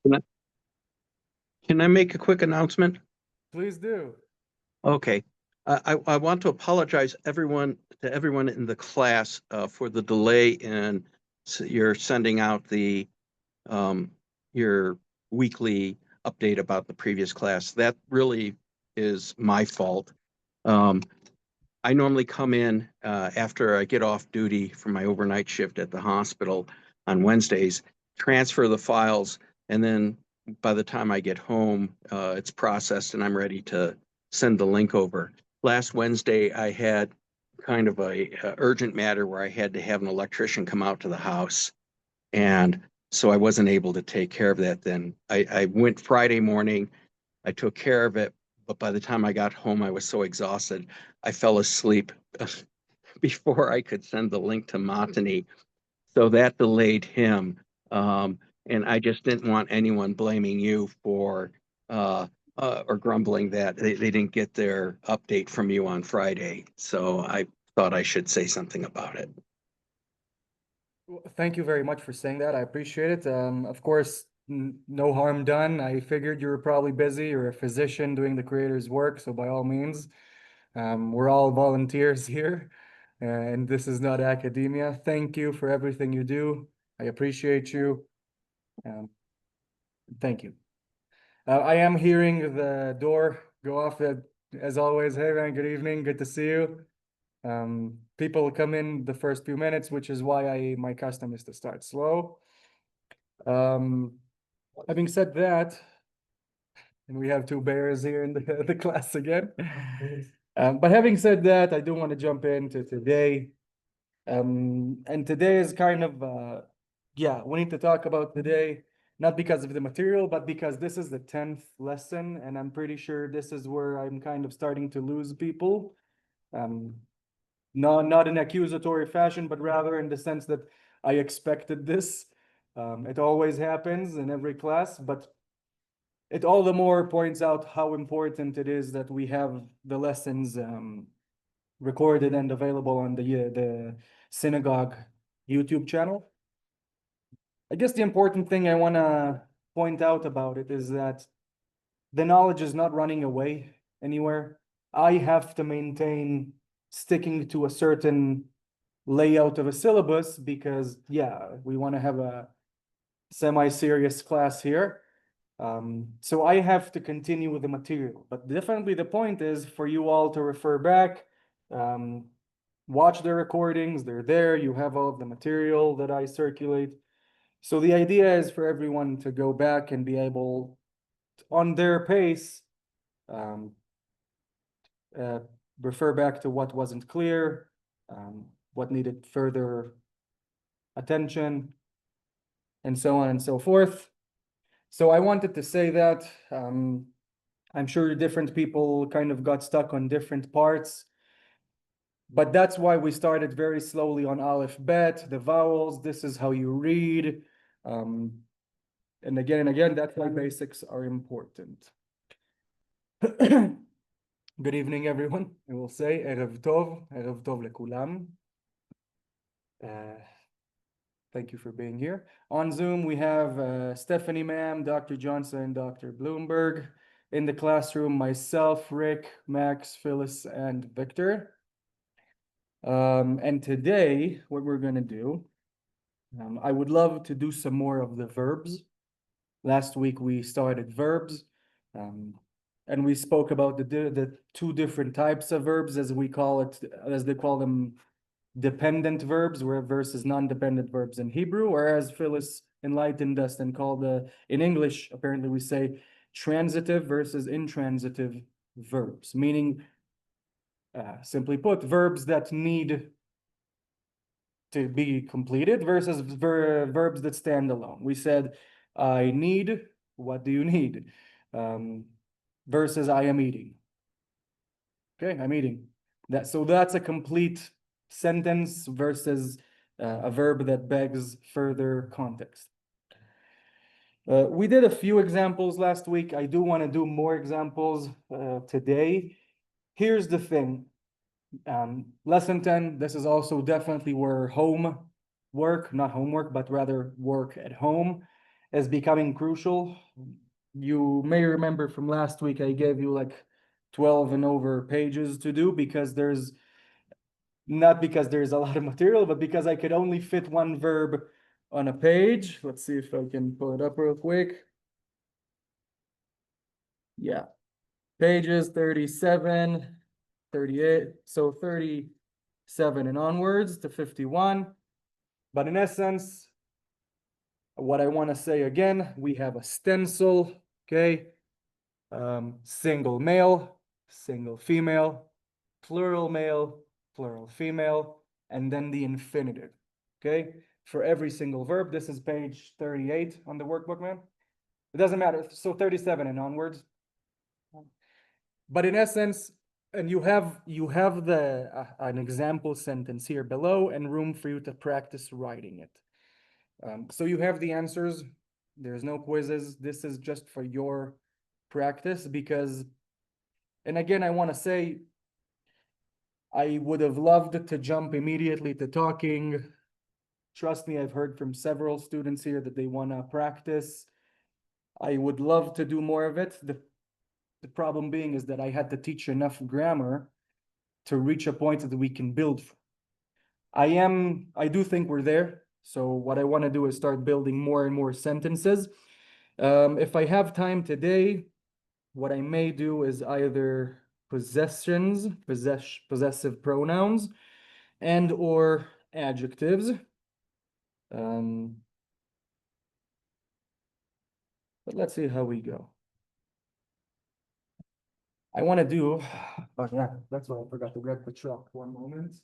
Can I, can I make a quick announcement? Please do. Okay. I want to apologize to everyone in the class for the delay in your sending out um, your weekly update about the previous class. That really is my fault. Um, I normally come in after I get off duty from my overnight shift at the hospital on Wednesdays, transfer the files, and then by the time I get home, it's processed and I'm ready to send the link over. Last Wednesday, I had kind of a urgent matter where I had to have an electrician come out to the house, and so I wasn't able to take care of that then. I went Friday morning, I took care of it, but by the time I got home, I was so exhausted, I fell asleep before I could send the link to Matani. So that delayed him. And I just didn't want anyone blaming you for or grumbling that they didn't get their update from you on Friday. So I thought I should say something about it. Well, thank you very much for saying that. I appreciate it. Of course, no harm done. I figured you were probably busy. You're a physician doing the creator's work, so by all means, we're all volunteers here, and this is not academia. Thank you for everything you do. I appreciate you. Um, thank you. I am hearing the door go off as always. Hey, man, good evening. Good to see you. People come in the first few minutes, which is why my custom is to start slow. Having said that, and we have two bears here in the class again. But having said that, I do want to jump into today. And today is kind of, yeah, we need to talk about today, not because of the material, but because this is the 10th lesson, and I'm pretty sure this is where I'm kind of starting to lose people. Not in accusatory fashion, but rather in the sense that I expected this. It always happens in every class, but it all the more points out how important it is that we have the lessons recorded and available on the Synagogue YouTube channel. I guess the important thing I want to point out about it is that the knowledge is not running away anywhere. I have to maintain sticking to a certain layout of a syllabus because, yeah, we want to have a semi-serious class here. So I have to continue with the material, but definitely the point is for you all to refer back, watch the recordings, they're there, you have all of the material that I circulate. So the idea is for everyone to go back and be able, on their pace, um, uh, refer back to what wasn't clear, what needed further attention, and so on and so forth. So I wanted to say that I'm sure different people kind of got stuck on different parts, but that's why we started very slowly on Aleph Bet, the vowels. This is how you read. And again, that's why basics are important. Good evening, everyone. I will say Erev Tov lekulam. Thank you for being here. On Zoom, we have Stephanie Ma'am, Dr. Johnson, Dr. Bloomberg. In the classroom, myself, Rick, Max, Phyllis, and Victor. And today, what we're going to do, I would love to do some more of the verbs. Last week, we started verbs, and we spoke about the two different types of verbs, as we call it, as they call them, dependent verbs versus non-dependent verbs in Hebrew, whereas Phyllis enlightened us and called in English, apparently we say transitive versus intransitive verbs, meaning, simply put, verbs that need to be completed versus verbs that stand alone. We said, I need, what do you need? Versus I am eating. Okay, I'm eating. So that's a complete sentence versus a verb that begs further context. We did a few examples last week. I do want to do more examples today. Here's the thing. Lesson 10, this is also definitely where not homework, but rather work at home. as becoming crucial. You may remember from last week, I gave you like 12 and over pages to do not because there's a lot of material, but because I could only fit one verb on a page. Let's see if I can pull it up real quick. Yeah, pages 37, 38, so 37 and onwards to 51. But in essence, what I want to say again, we have a stencil, okay? Single male, single female, plural male, plural female, and then the infinitive, okay? For every single verb. This is page 38 on the workbook, man. It doesn't matter, so 37 and onwards. But in essence, and you have an example sentence here below and room for you to practice writing it. So you have the answers. There's no quizzes. This is just for your practice because, and again, I want to say, I would have loved to jump immediately to talking. Trust me, I've heard from several students here that they want to practice. I would love to do more of it. The problem being is that I had to teach enough grammar to reach a point that we can build. I do think we're there. So what I want to do is start building more and more sentences. If I have time today, what I may do is either possessive pronouns and or adjectives. But let's see how we go. I want to do, oh yeah, that's why I forgot to grab the chalk. 1 moment.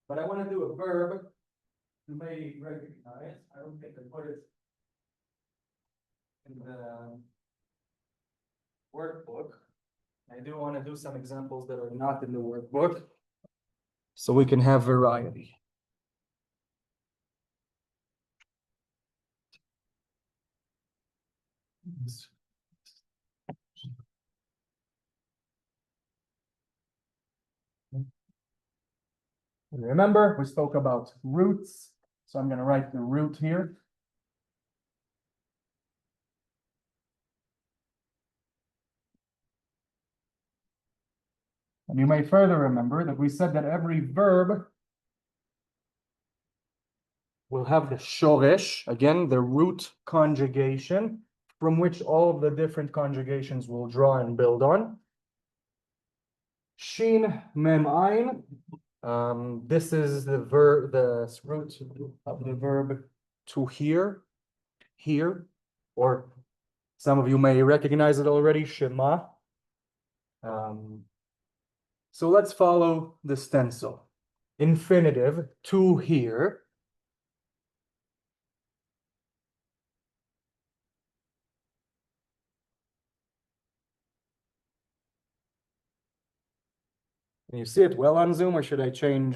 But I want to do a verb you may recognize. I don't think I put it in the workbook. I do want to do some examples that are not in the workbook so we can have variety. Remember, we spoke about roots, so I'm going to write the root here. And you may further remember that we said that every verb will have the shoresh, again, the root conjugation, from which all of the different conjugations will draw and build on. Shin mem ayin. This is the verb, the root of the verb to hear, or some of you may recognize it already, shema. So let's follow the stencil. Infinitive, to hear. Can you see it well on Zoom, or should I change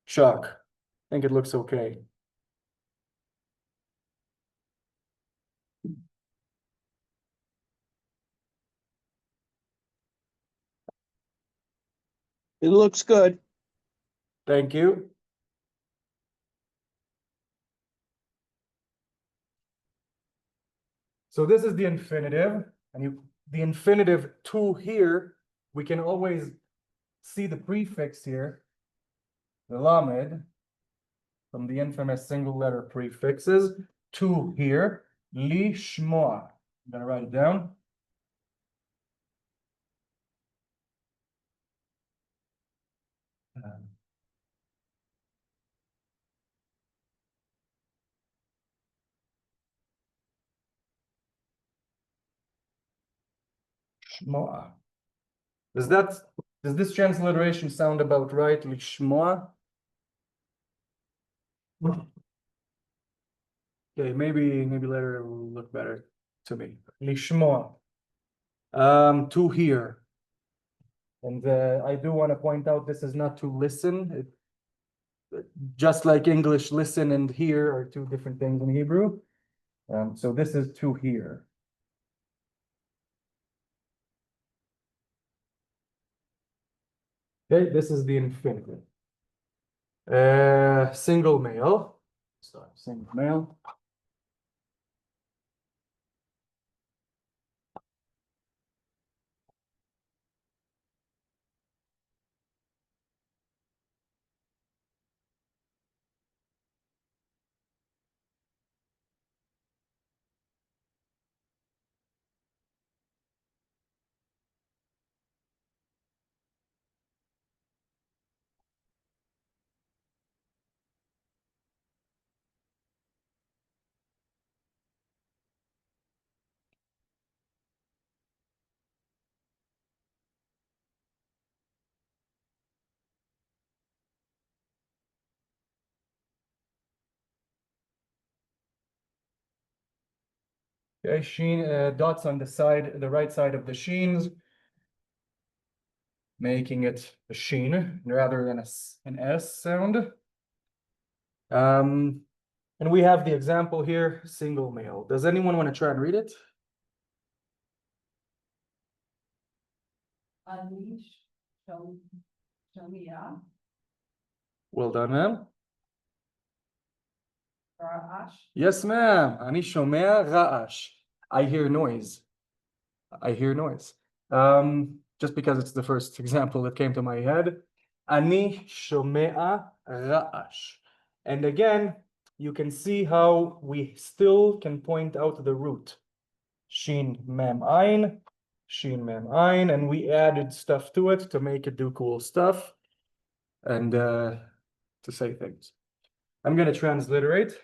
chalk? I think it looks okay. It looks good. Thank you. So this is the infinitive, and the infinitive to here, we can always see the prefix here, the lamed, from the infamous single letter prefixes, to here, lishmoa. I'm gonna write it down. Shmoa. Does this transliteration sound about right? Lishmoa? Okay, maybe later will look better to me. Lishmoa. To hear. And I do want to point out this is not to listen. Just like English, listen and hear are two different things in Hebrew. So this is to hear. Okay, this is the infinitive. Single male. Sorry, single male. Okay, sheen, dots on the side, the right side of the sheens, making it a sheen rather than an S sound. And we have the example here, single male. Does anyone want to try and read it? Well done, ma'am. Yes, ma'am. Ani shomea ra'ash. I hear noise. I hear noise. Just because it's the first example that came to my head. Ani shomea ra'ash. And again, you can see how we still can point out the root. Shin mem ayin, shin mem ayin, and we added stuff to it to make it do cool stuff and to say things. I'm going to transliterate.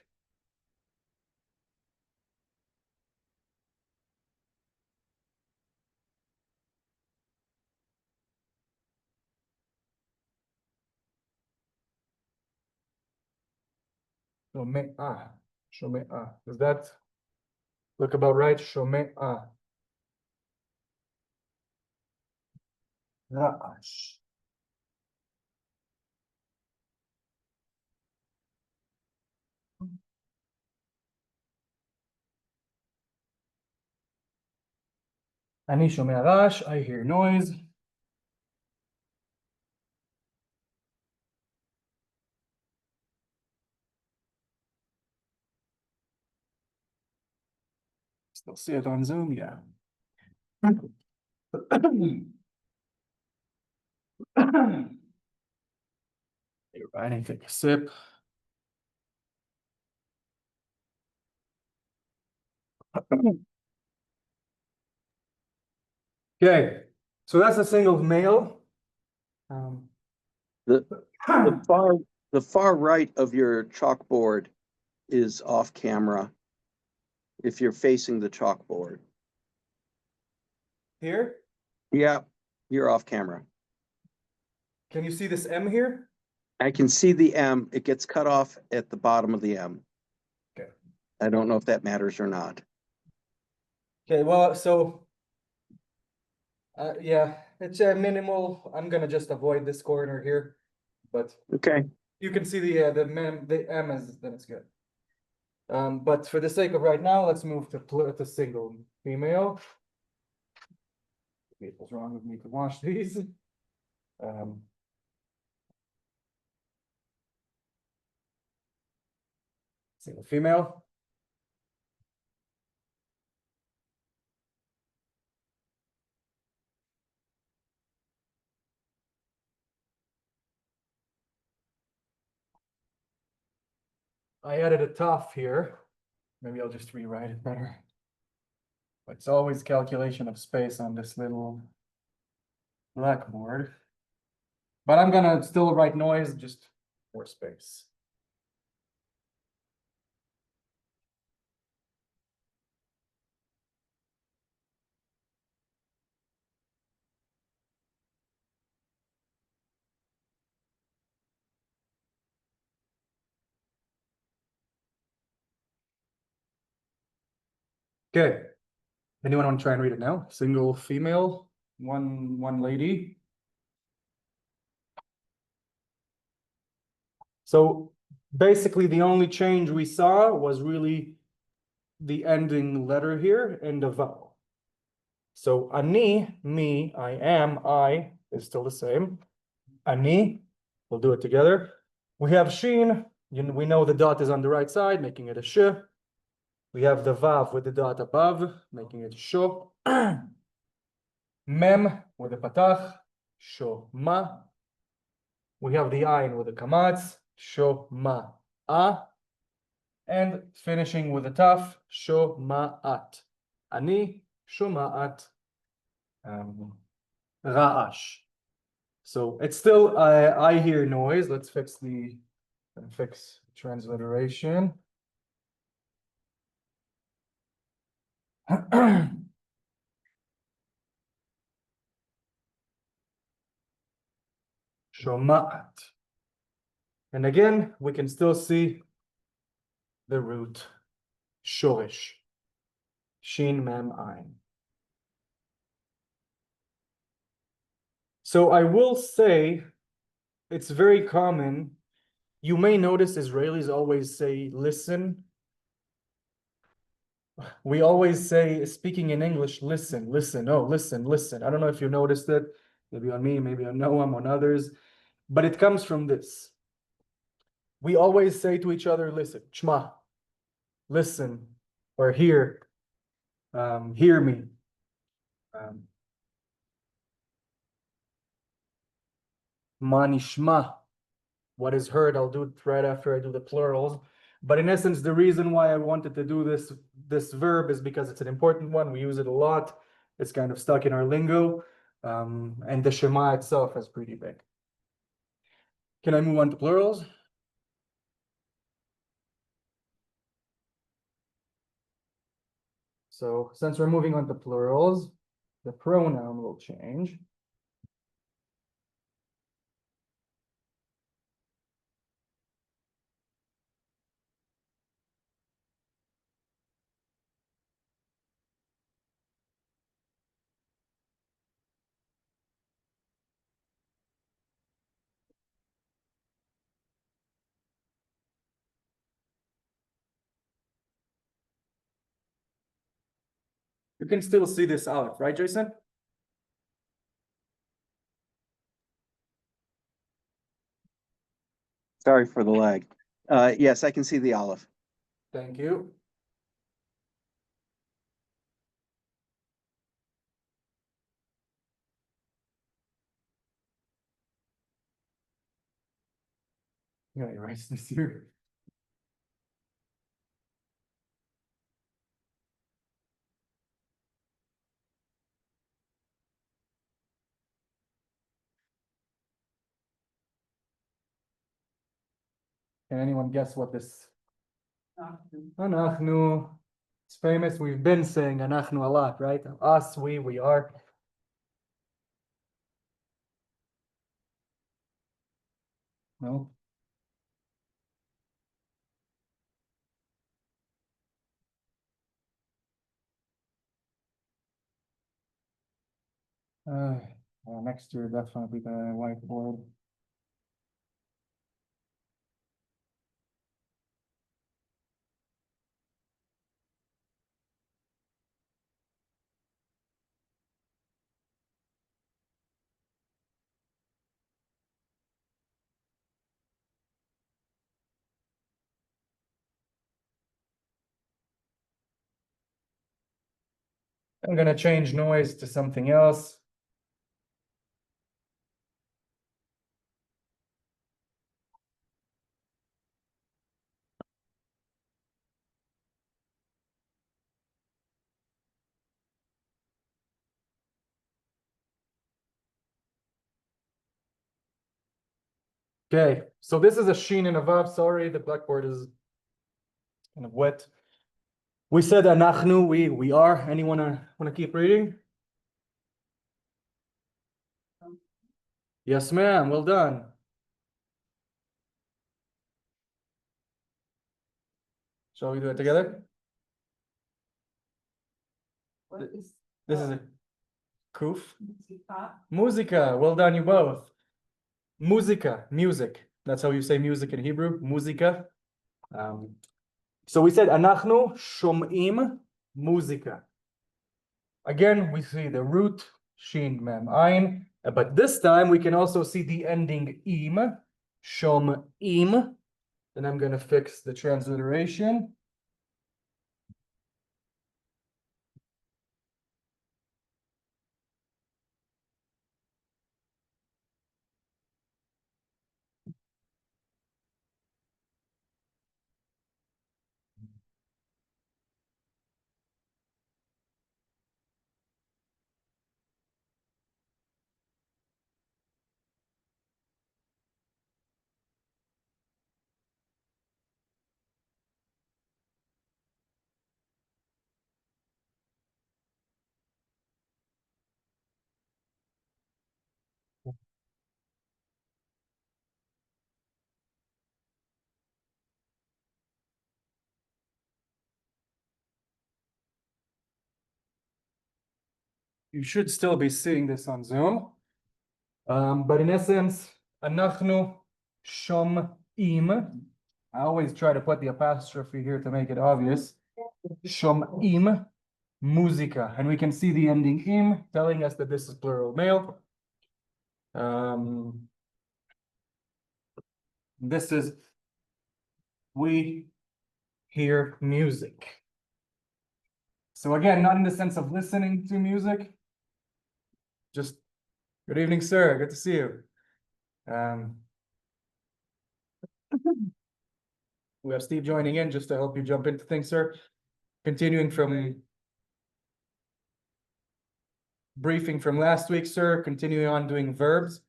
Shome'ah, shome'ah. Does that look about right? Shome'ah. Ra'ash. Ani shomea ra'ash. I hear noise. Still see it on Zoom? Yeah. You're right. Take a sip. Okay, so that's a single male. The far right of your chalkboard is off camera if you're facing the chalkboard. Here, Yeah, you're off camera. can you see this M here? I can see the M. It gets cut off at the bottom of the M. Okay. I don't know if that matters or not. Okay, well, so yeah, it's a minimal. I'm gonna just avoid this corner here, but Okay. you can see the M is then it's good. But for the sake of right now, let's move to single female. What's wrong with me to wash these? Single female. I added a tough here. Maybe I'll just rewrite it better. It's always calculation of space on this little blackboard. But I'm gonna still write noise just for space. Okay. Anyone want to try and read it now? Single female, one lady. So basically the only change we saw was really the ending letter here and the vowel. So ani, me, I am, I is still the same. Ani, we'll do it together. We have sheen, we know the dot is on the right side, making it a sh. We have the vav with the dot above, making it sho. Mem with the patach, sho ma. We have the ayin with the kamatz, sho ma a. And finishing with the taf, sho ma at. Ani, sho ma at. Ra'ash. So it's still I hear noise. Let's fix transliteration. Shoma'at. And again, we can still see the root shorish. Shin Mem Ayin. So I will say it's very common. You may notice Israelis always say listen. We always say, speaking in English, listen, listen, oh, listen, listen. I don't know if you noticed it, maybe on me, maybe on Noam, on others, but it comes from this. We always say to each other, listen, shma, listen, or hear me. Ma nishma, what is heard, I'll do it right after I do the plurals. But in essence, the reason why I wanted to do this verb is because it's an important one. We use it a lot. It's kind of stuck in our lingo. And the Shema itself is pretty big. Can I move on to plurals? So since we're moving on to plurals, the pronoun will change. You can still see this out, right, Jason? Sorry for the lag. Yes, I can see the olive. Thank you. Yeah, erase this here. Can anyone guess what this? Anachnu. It's famous. We've been saying anachnu a lot, right? Us, we are. No. Next year, definitely the whiteboard. I'm gonna change noise to something else. Okay, so this is a sheen and a vav. Sorry, the blackboard is kind of wet. We said anachnu, we are. Anyone wanna keep reading? Yes, ma'am. Well done. Shall we do it together? This is a kuf. Musica. Well done, you both. Musica, music. That's how you say music in Hebrew. Musica. So we said anachnu shom'im musica. Again, we see the root shin mem ayin, but this time we can also see the ending im, shom'im. Then I'm going to fix the transliteration. you should still be seeing this on Zoom. But in essence, אנחנו שומעים. I always try to put the apostrophe here to make it obvious. שומעים מוזיקה. And we can see the ending im, telling us that this is plural male. This is we hear music. So again, not in the sense of listening to music. Just, good evening, sir. Good to see you. We have Steve joining in just to help you jump into things, sir. Continuing from briefing from last week, sir. Continuing on doing verbs.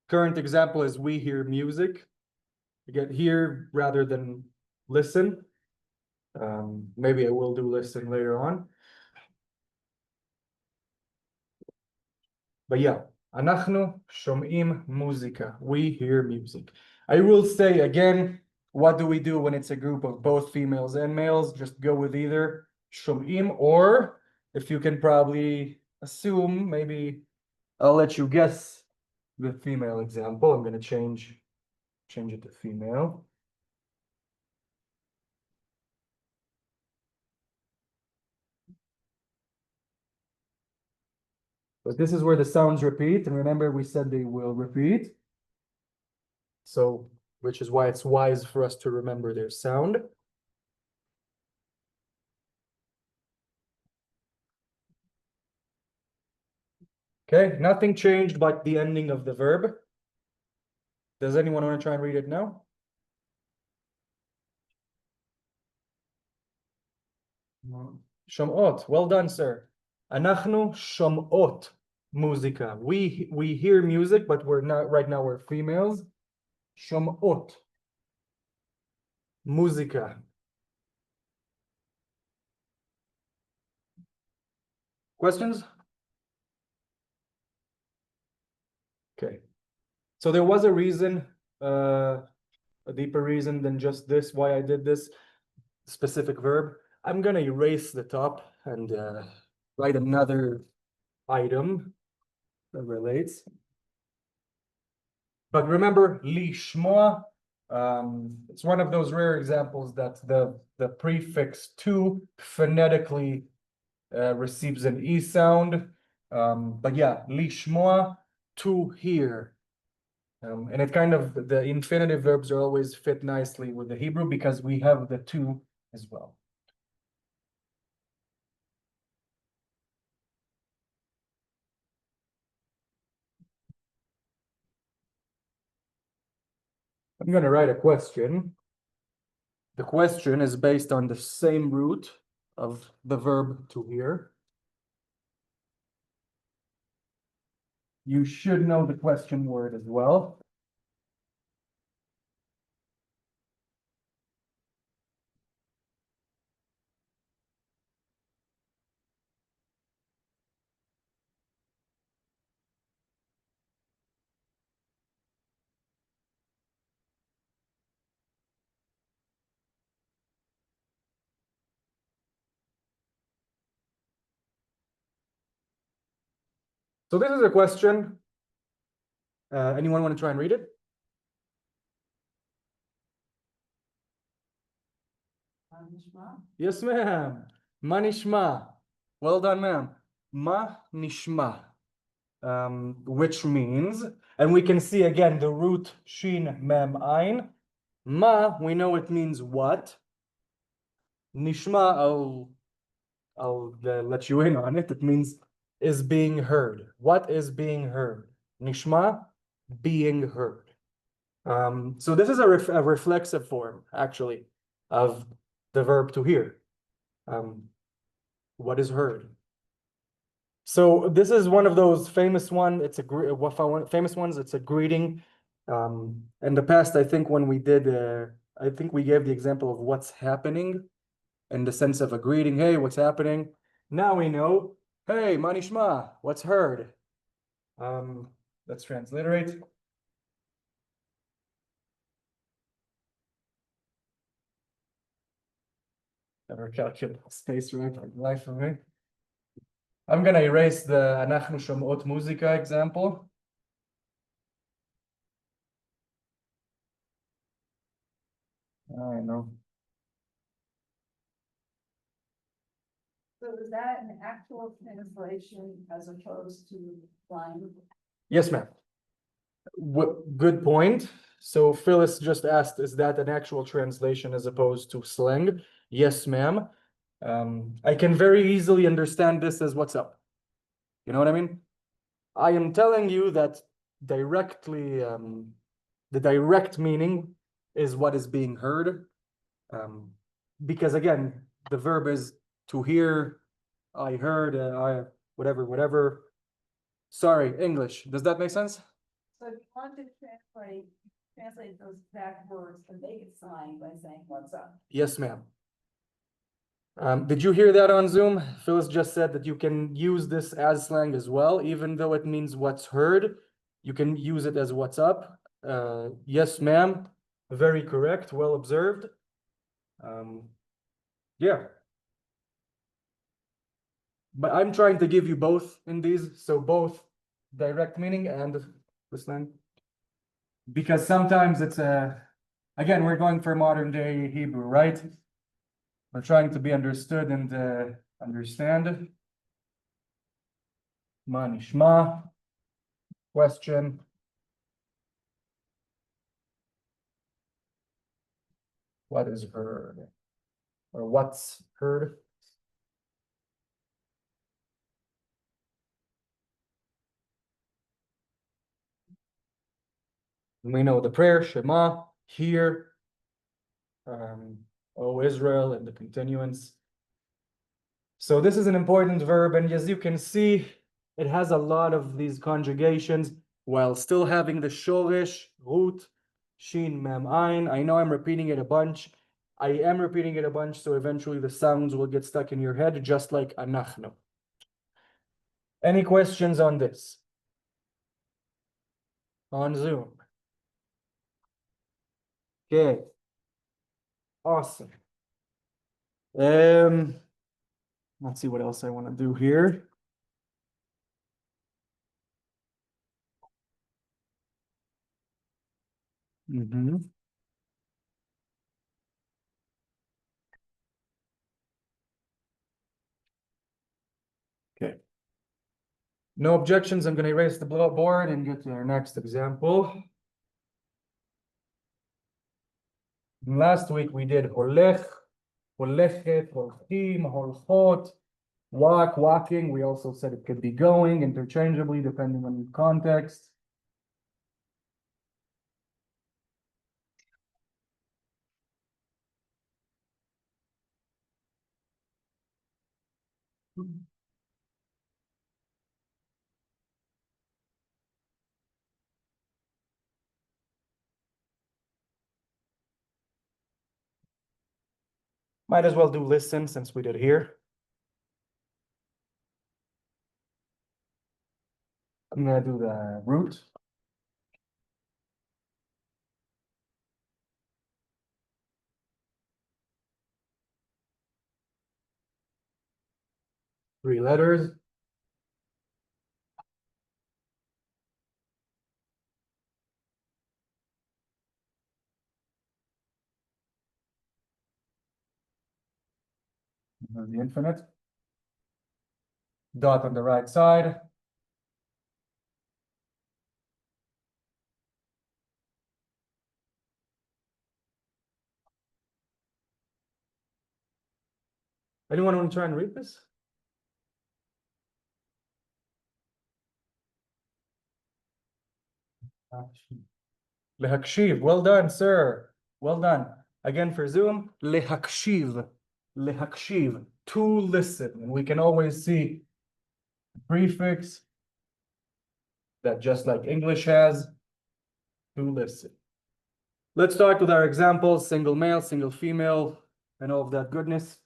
Current example is we hear music. You get hear rather than listen. Maybe I will do listen later on. But yeah, אנחנו שומעים מוזיקה. We hear music. I will say again, what do we do when it's a group of both females and males? Just go with either שומעים, or if you can probably assume, maybe I'll let you guess the female example. I'm going to change it to female. But this is where the sounds repeat, and remember we said they will repeat. So, which is why it's wise for us to remember their sound. Okay, nothing changed but the ending of the verb. Does anyone want to try and read it now? שומעות, well done, sir. אנחנו שומעות מוזיקה. We hear music, but we're not right now. We're females. שומעות מוזיקה. Questions? Okay. So there was a reason, a deeper reason than just this, why I did this specific verb. I'm gonna erase the top and write another item that relates. But remember, lishmoa, it's one of those rare examples that the prefix to phonetically receives an E sound. But yeah, lishmoa, to hear. And it kind of, the infinitive verbs are always fit nicely with the Hebrew because we have the to as well. I'm going to write a question. The question is based on the same root of the verb to hear. You should know the question word as well. So this is a question. Anyone want to try and read it? Yes, ma'am. Ma nishma. Well done, ma'am. Ma nishma. Which means, and we can see again the root shin mem ein. Ma, we know it means what. Nishma, I'll let you in on it. It means is being heard. What is being heard? Nishma, being heard. So this is a reflexive form, actually, of the verb to hear. What is heard? So this is one of those famous ones. It's famous ones. It's a greeting. In the past, I think when we did, I think we gave the example of what's happening, in the sense of a greeting. Hey, what's happening? Now we know. Hey, manishma, what's heard? Let's transliterate. Never calculate space right for the life of me. I'm gonna erase the Anachnu Shomot Muzika example. I know. So is that an actual translation as opposed to blind? Yes, ma'am. Good point. So Phyllis just asked, is that an actual translation as opposed to slang? Yes, ma'am. I can very easily understand this as what's up. You know what I mean? I am telling you that directly, the direct meaning is what is being heard. Because again, the verb is to hear, I heard, whatever. Sorry, English. Does that make sense? So if you want to translate those exact words and make it sign by saying what's up. Yes, ma'am. Did you hear that on Zoom? Phyllis just said that you can use this as slang as well, even though it means what's heard. You can use it as what's up. Yes, ma'am. Very correct. Well observed. Yeah. But I'm trying to give you both in these, so both direct meaning and the slang. Because sometimes it's again, we're going for modern day Hebrew, right? We're trying to be understood and understand. Ma nishma. Question. What is heard? Or what's heard? We know the prayer, Shema, hear, O Israel, and the continuance. So this is an important verb, and as you can see, it has a lot of these conjugations while still having the shoresh, root, shin, mem, ayin. I know I'm repeating it a bunch. I am repeating it a bunch, so eventually the sounds will get stuck in your head, just like anachnu. Any questions on this? On Zoom? Okay. Awesome. Let's see what else I want to do here. Okay. No objections. I'm going to erase the board and get to our next example. Last week we did holech, holechet, holchim, holchot, walk, walking. We also said it could be going interchangeably depending on the context. Might as well do listen since we did here. I'm going to do the root. Three letters. The infinite. Dot on the right side. Anyone want to try and read this? Lehakshiv. Well done, sir. Well done. Again for Zoom. Lehakshiv. Lehakshiv. To listen. And we can always see prefix that just like English has, to listen. Let's start with our examples, single male, single female, and all of that goodness.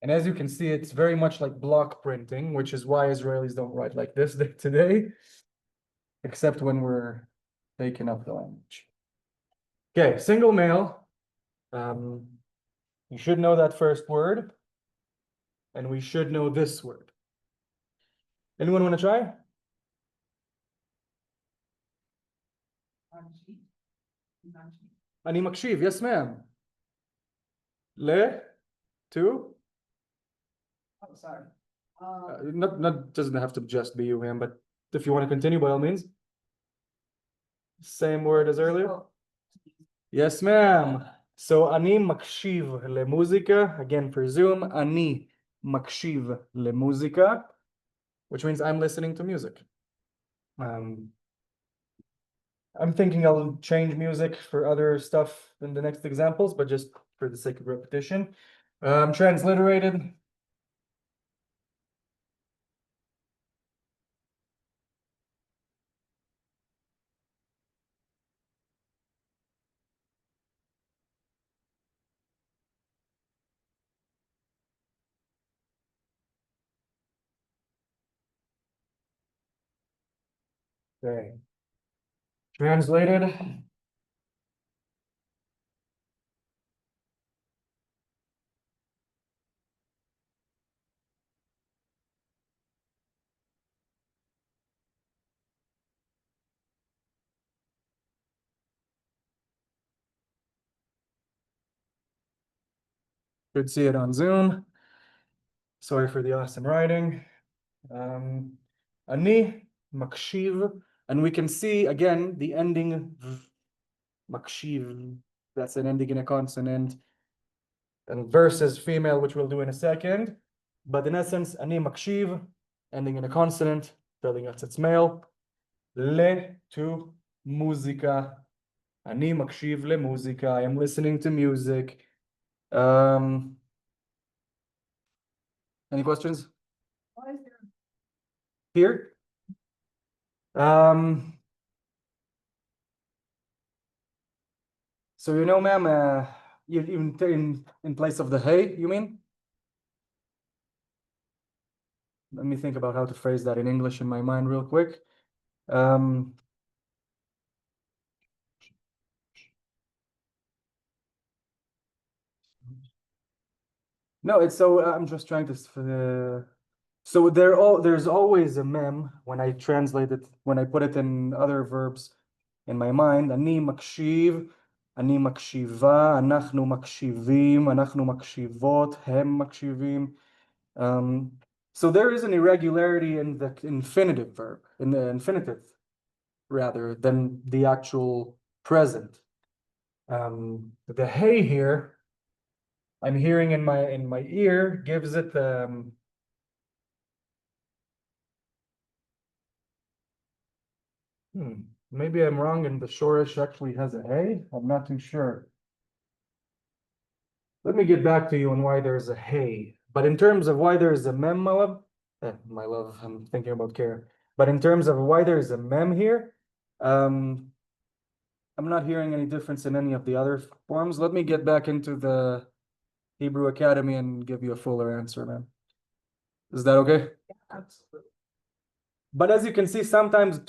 And as you can see, it's very much like block printing, which is why Israelis don't write like this today, except when we're taking up the language. Okay, single male. You should know that first word, and we should know this word. Anyone want to try? אני מקשיב, yes ma'am. To? Oh, sorry. Not doesn't have to just be you, ma'am, but if you want to continue, by all means. Same word as earlier. Yes, ma'am. So אני מקשיב למוזיקה, again for Zoom, אני מקשיב למוזיקה, which means I'm listening to music. I'm thinking I'll change music for other stuff in the next examples, but just for the sake of repetition. Transliterated. Okay. Translated. Could see it on Zoom. Sorry for the awesome writing. אני מקשיב, and we can see again the ending מקשיב. That's an ending in a consonant. And versus female, which we'll do in a second. But in essence, אני מקשיב, ending in a consonant, telling us it's male. To מוזיקה. אני מקשיב למוזיקה. I am listening to music. Any questions? Why is there Here? So you know, ma'am, in place of the hey, you mean? Let me think about how to phrase that in English in my mind real quick. No, it's so I'm just trying to. So there's always a mem when I translate it, when I put it in other verbs in my mind. אני מקשיב, אני מקשיבה, אנחנו מקשיבים, אנחנו מקשיבות, הם מקשיבים. So there is an irregularity in the infinitive verb, in the infinitive, rather than the actual present. The hey here, I'm hearing in my ear, gives it maybe I'm wrong and the shorish actually has a hey. I'm not too sure. Let me get back to you on why there's a hey. But in terms of why there's a mem, my love, I'm thinking about care. But in terms of why there's a mem here, I'm not hearing any difference in any of the other forms. Let me get back into the Hebrew Academy and give you a fuller answer, man. Is that okay? absolutely? But as you can see, sometimes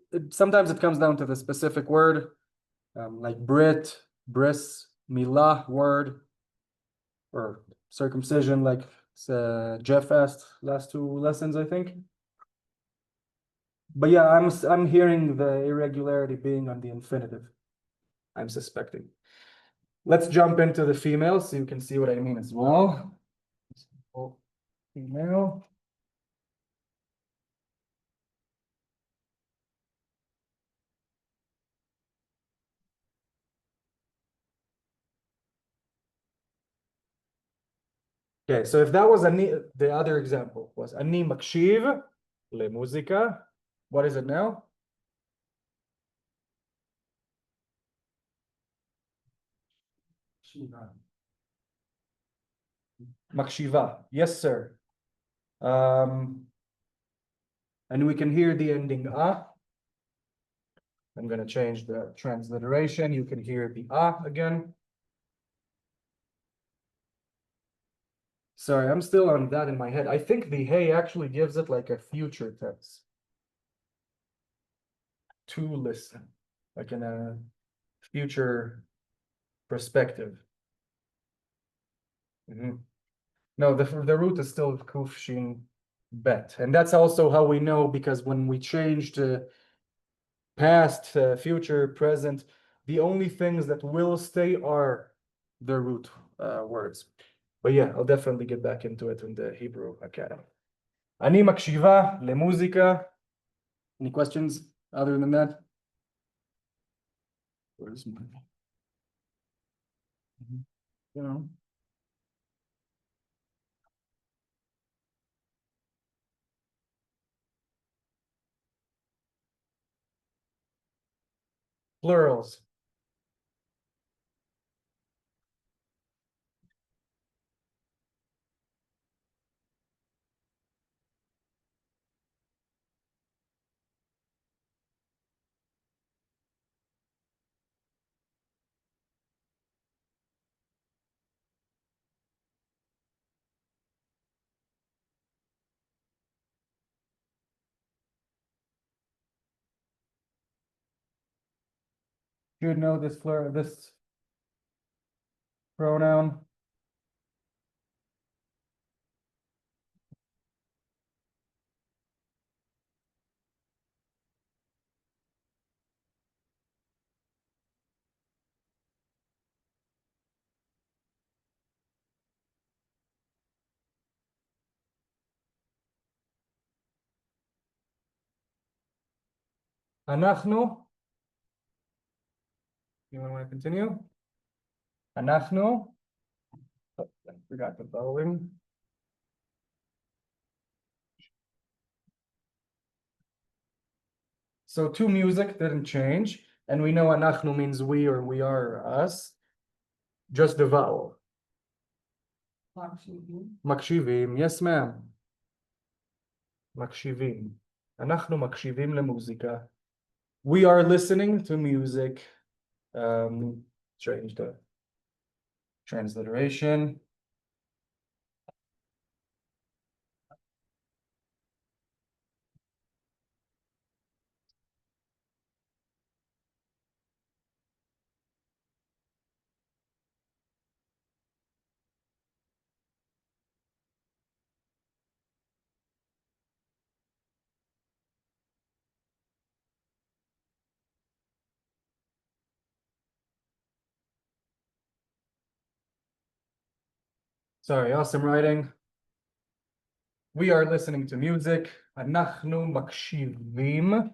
it comes down to the specific word, like Brit, bris, milah word, or circumcision, like Jeff asked last two lessons, I think. But yeah, I'm hearing the irregularity being on the infinitive. I'm suspecting. Let's jump into the female so you can see what I mean as well. Female. Okay, so if that was the other example was אני מקשיב למוזיקה, what is it now? מקשיבה, yes sir. And we can hear the ending ah. I'm going to change the transliteration. You can hear the ah again. Sorry, I'm still on that in my head. I think the hey actually gives it like a future tense. To listen, like in a future perspective. No, the root is still kuf shin bet, and that's also how we know, because when we change to past, future, present, the only things that will stay are the root words. But yeah, I'll definitely get back into it in the Hebrew Academy. אני מקשיבה למוזיקה. Any questions other than that? Where's my... You know. Plurals. You would know this this pronoun. אנחנו. You want to continue? אנחנו. Oh, I forgot the vowel. So to music didn't change, and we know אנחנו means we, or we are, or us. Just the vowel. מקשיבים, yes ma'am. מקשיבים. אנחנו מקשיבים למוזיקה. We are listening to music. Change the transliteration. Sorry, awesome writing. We are listening to music. אנחנו מקשיבים.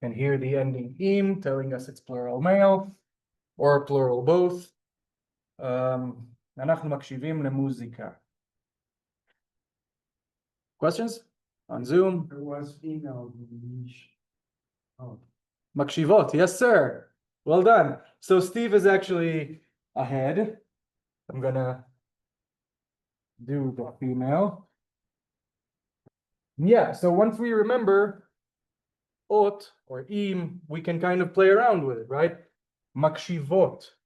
And here the ending im, telling us it's plural male, or plural both. אנחנו מקשיבים למוזיקה. Questions on Zoom? There was female. Oh, מקשיבות, yes sir. Well done. So Steve is actually ahead. I'm gonna do the female. Yeah, so once we remember ot or im, we can kind of play around with it, right? מקשיבות.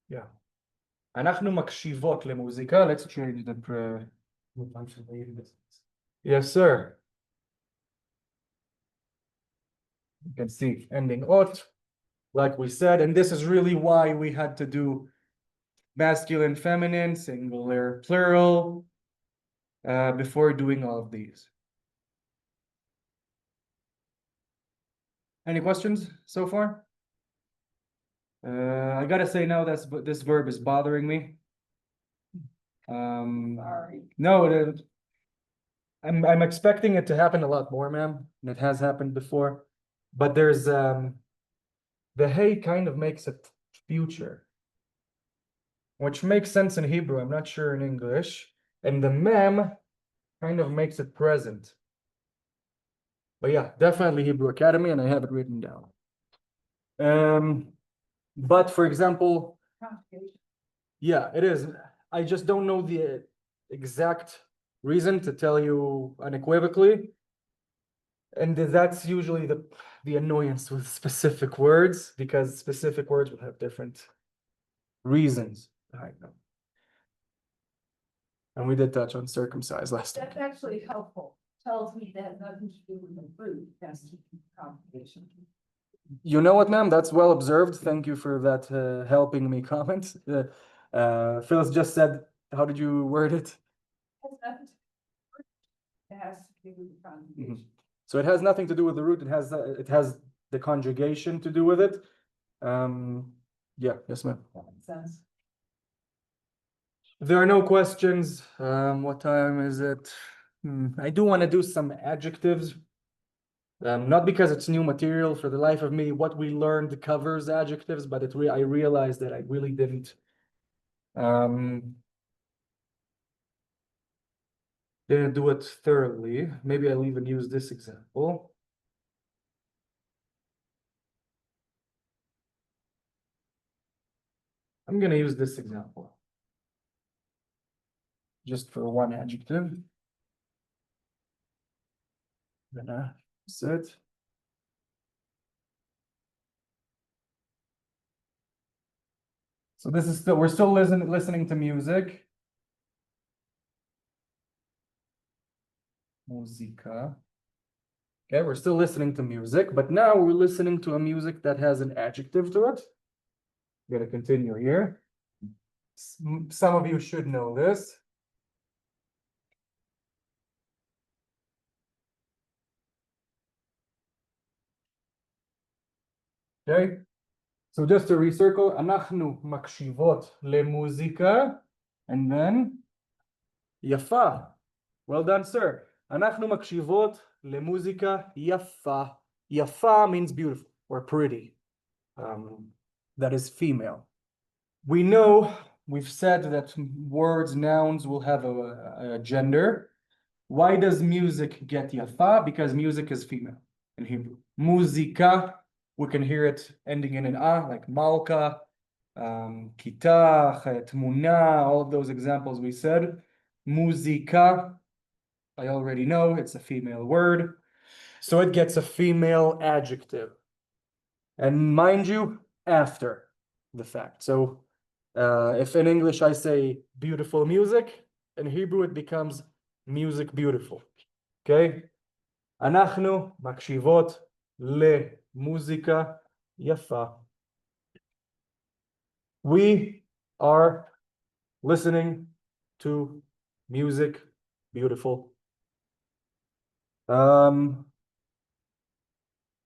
Yeah. אנחנו מקשיבות למוזיקה. Let's change the Yes, sir. You can see ending ot, like we said, and this is really why we had to do masculine, feminine, singular, plural, before doing all of these. Any questions so far? I gotta say now this verb is bothering me. Sorry. No, I'm expecting it to happen a lot more, ma'am. And it has happened before. But there's the hey kind of makes it future, which makes sense in Hebrew. I'm not sure in English. And the mem kind of makes it present. But yeah, definitely Hebrew Academy, and I have it written down. But for example, yeah, it is. I just don't know the exact reason to tell you unequivocally. And that's usually the annoyance with specific words, because specific words will have different reasons behind them. And we did touch on circumcised last time. That's actually helpful. Tells me that nothing to do with the fruit, has to do with congregation. You know what, ma'am? That's well observed. Thank you for that helping me comment. Phyllis just said, how did you word it? Has nothing to do with the fruit. It has to do with the congregation. So it has nothing to do with the root. It has the conjugation to do with it. Yeah, yes, ma'am. That makes sense. If there are no questions, what time is it? I do want to do some adjectives. Not because it's new material. For the life of me, what we learned covers adjectives, but I realized that I really didn't do it thoroughly. Maybe I'll even use this example. I'm going to use this example just for one adjective. Gonna set. So this is still, we're still listening to music. Musica. Okay, we're still listening to music, but now we're listening to a music that has an adjective to it. I'm gonna continue here. Some of you should know this. Okay, so just to recircle, אנחנו מקשיבות למוזיקה, and then יפה. Well done, sir. אנחנו מקשיבות למוזיקה יפה. יפה means beautiful or pretty. That is female. We know, we've said that words, nouns will have a gender. Why does music get yafa? Because music is female in Hebrew. Muzika, we can hear it ending in an a, like malka, kitach, tmuna, all of those examples we said. Muzika, I already know it's a female word, so it gets a female adjective. And mind you, after the fact. So if in English I say beautiful music, in Hebrew it becomes music beautiful. Okay? אנחנו מקשיבות למוזיקה יפה. We are listening to music beautiful.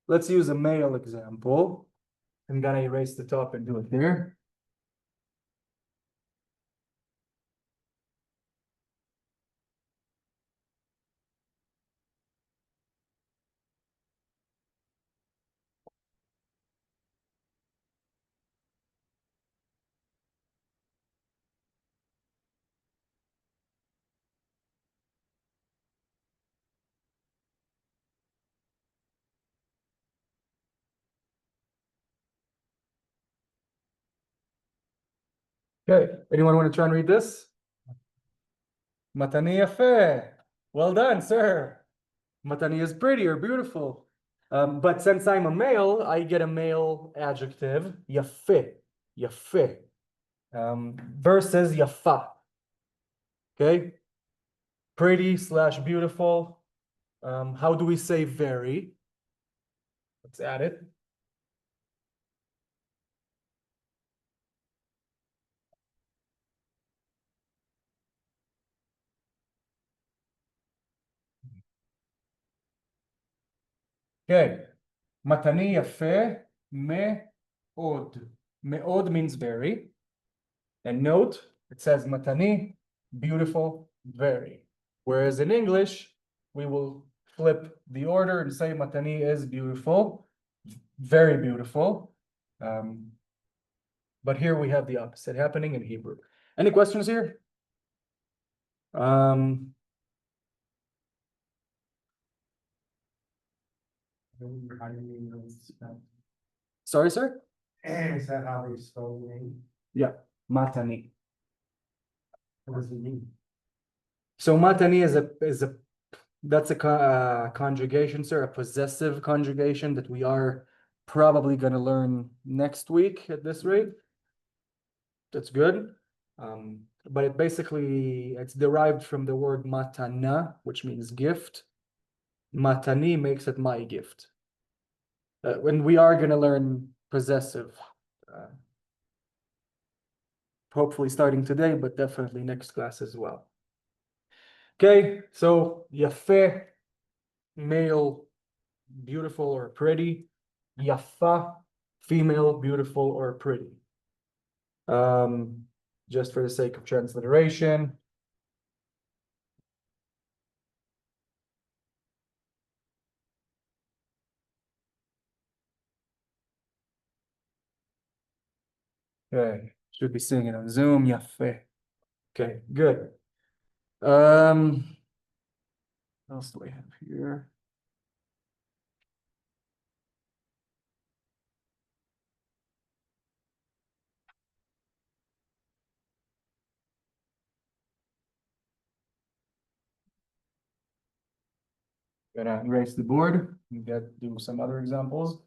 Let's use a male example. I'm gonna erase the top and do it there. Okay, anyone want to try and read this? Matani yafe. Well done, sir. Matani is pretty or beautiful. But since I'm a male, I get a male adjective, yafe, yafe, versus yafa. Okay, pretty / beautiful. How do we say very? Let's add it. Okay, matani yafe me'od. Me'od means very. And note, it says matani, beautiful, very. Whereas in English, we will flip the order and say matani is beautiful, very beautiful. But here we have the opposite happening in Hebrew. Any questions here? Sorry, sir? Is that how they spell name? Yeah, matani. What does it mean? So matani is That's a conjugation, sir, a possessive conjugation that we are probably going to learn next week at this rate. That's good. But it's derived from the word matana, which means gift. Matani makes it my gift. When we are going to learn possessive, hopefully starting today, but definitely next class as well. Okay, so yafeh, male, beautiful or pretty. Yafa, female, beautiful or pretty. Just for the sake of transliteration. Okay, should be seeing it on Zoom. Yafe. Okay, good. What else do I have here? Gonna erase the board and do some other examples.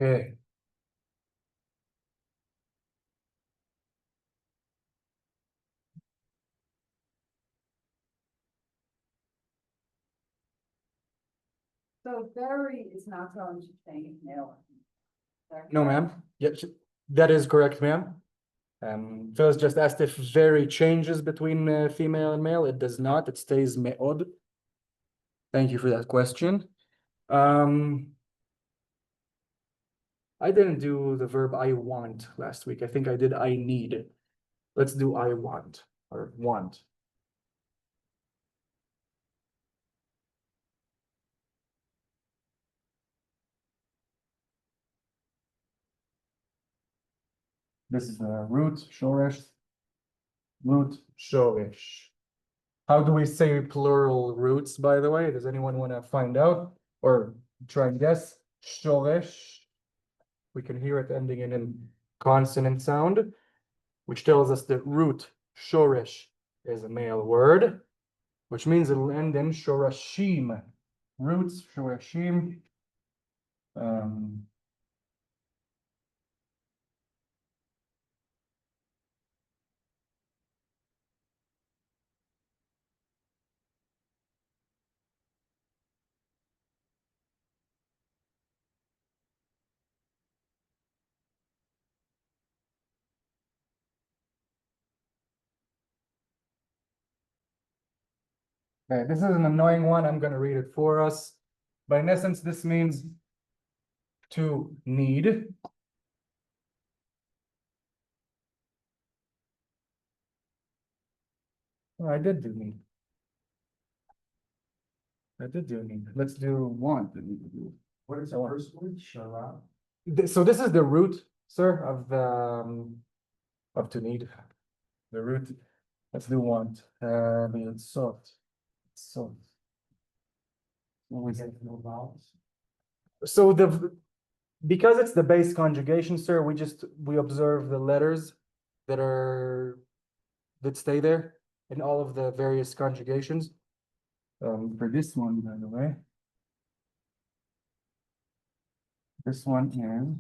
Okay. So Berry is not going to change male. No, ma'am. Yeah, that is correct, ma'am. Phyllis just asked if very changes between female and male. It does not. It stays me'od. Thank you for that question. I didn't do the verb I want last week. I think I did I need. Let's do I want or want. This is the root, shoresh. Root, shoresh. How do we say plural roots, by the way? Does anyone want to find out or try and guess? Shoresh. We can hear it ending in a consonant sound, which tells us that root, shoresh, is a male word, which means it'll end in shorashim. Roots, shorashim. Okay, this is an annoying one. I'm going to read it for us. But in essence, this means to need. Oh, I did do need. I did do need. Let's do want. What is the first one? Shara? So this is the root, sir, of to need. The root. Let's do want. It's soft. So. Always have no vowels. So because it's the base conjugation, sir, we observe the letters that stay there in all of the various conjugations. For this one, by the way, this one is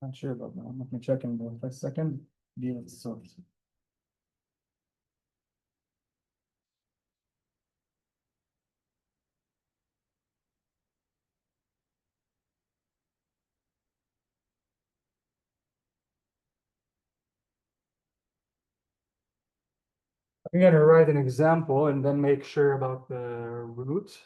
not sure about that. Let me check in for a second. Deal sort. I'm gonna write an example and then make sure about the root.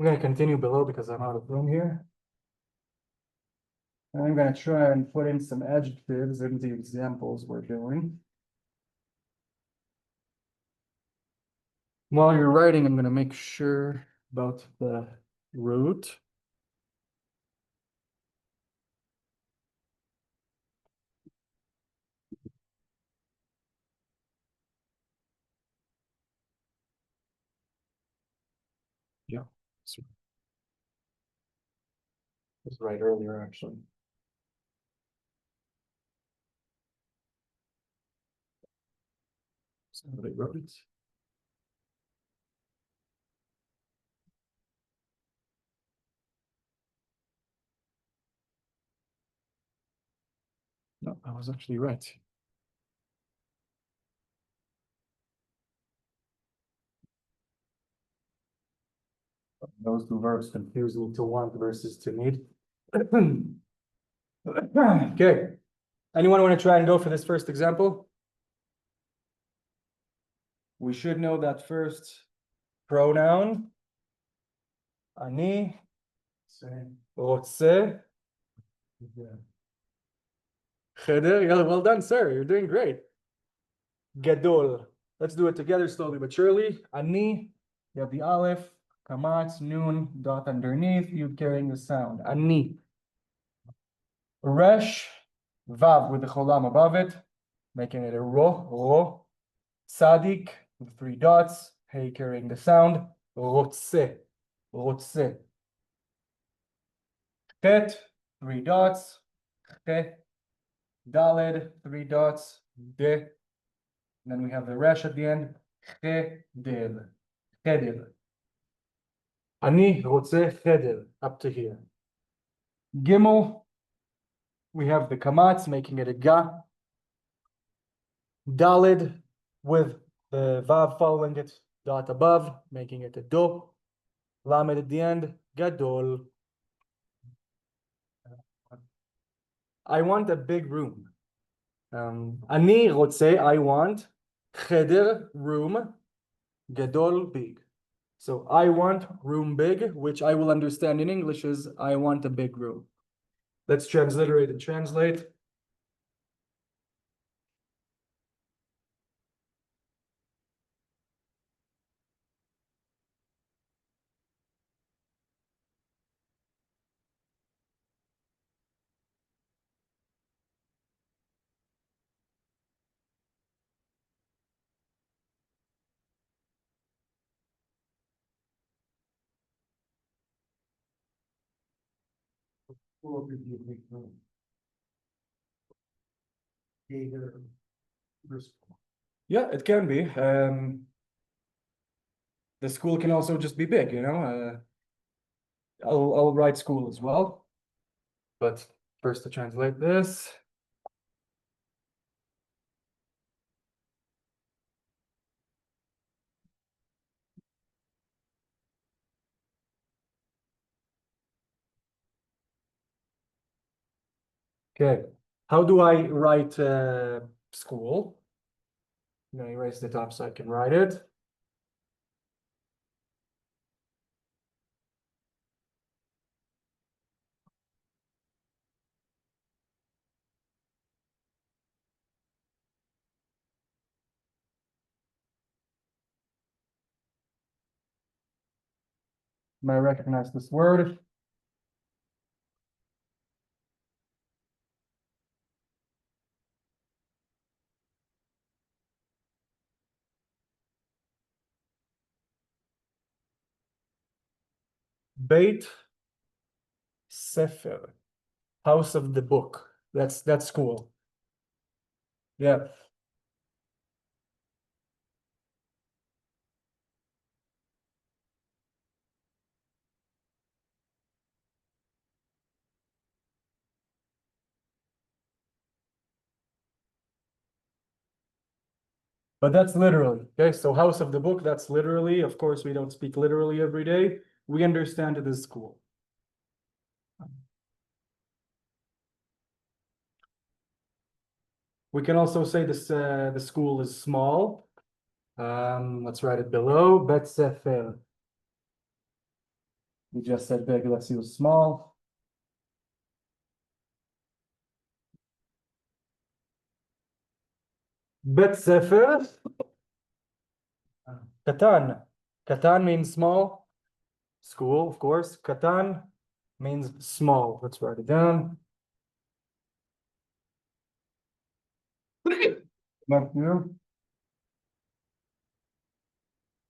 We're gonna continue below because I'm out of room here. And I'm gonna try and put in some adjectives in the examples we're doing. While you're writing, I'm gonna make sure about the root. Yeah, it was right earlier, actually. Somebody wrote it. No, I was actually right. Those two verbs confuse me to want versus to need. Okay. Anyone want to try and go for this first example? We should know that first pronoun. Ani, רוצה, cheder. Yeah, well done, sir. You're doing great. Gadol. Let's do it together slowly but surely. Ani, you have the aleph, kamatz, noon, dot underneath, you carrying the sound. Ani. Resh, vav with the cholam above it, making it a ro. Tzadik with 3 dots, hey carrying the sound. Rotze. Chet, 3 dots. Che. Daled, 3 dots. De. And then we have the resh at the end. Cheder. Ani rotze cheder. Up to here. Gimel. We have the kamatz making it a ga. Daled with the vav following it, dot above, making it a do. Lamed at the end, gadol. I want a big room. Ani rotze, I want. Cheder, room. Gadol, big. So I want room big, which I will understand in English is I want a big room. Let's transliterate and translate. Yeah, it can be. The school can also just be big, you know. I'll write school as well. But first to translate this. Okay, how do I write school? I'm gonna erase the top so I can write it. I recognize this word. Beit Sefer, house of the book. That's school. Yeah. But that's literally, okay? So house of the book, that's literally, of course, we don't speak literally every day. We understand it as school. We can also say this, the school is small. Let's write it below. Bet Sefer. We just said big, let's use small. Bet sefer. Katan. Katan means small. School, of course. Katan means small. Let's write it down. Matthew.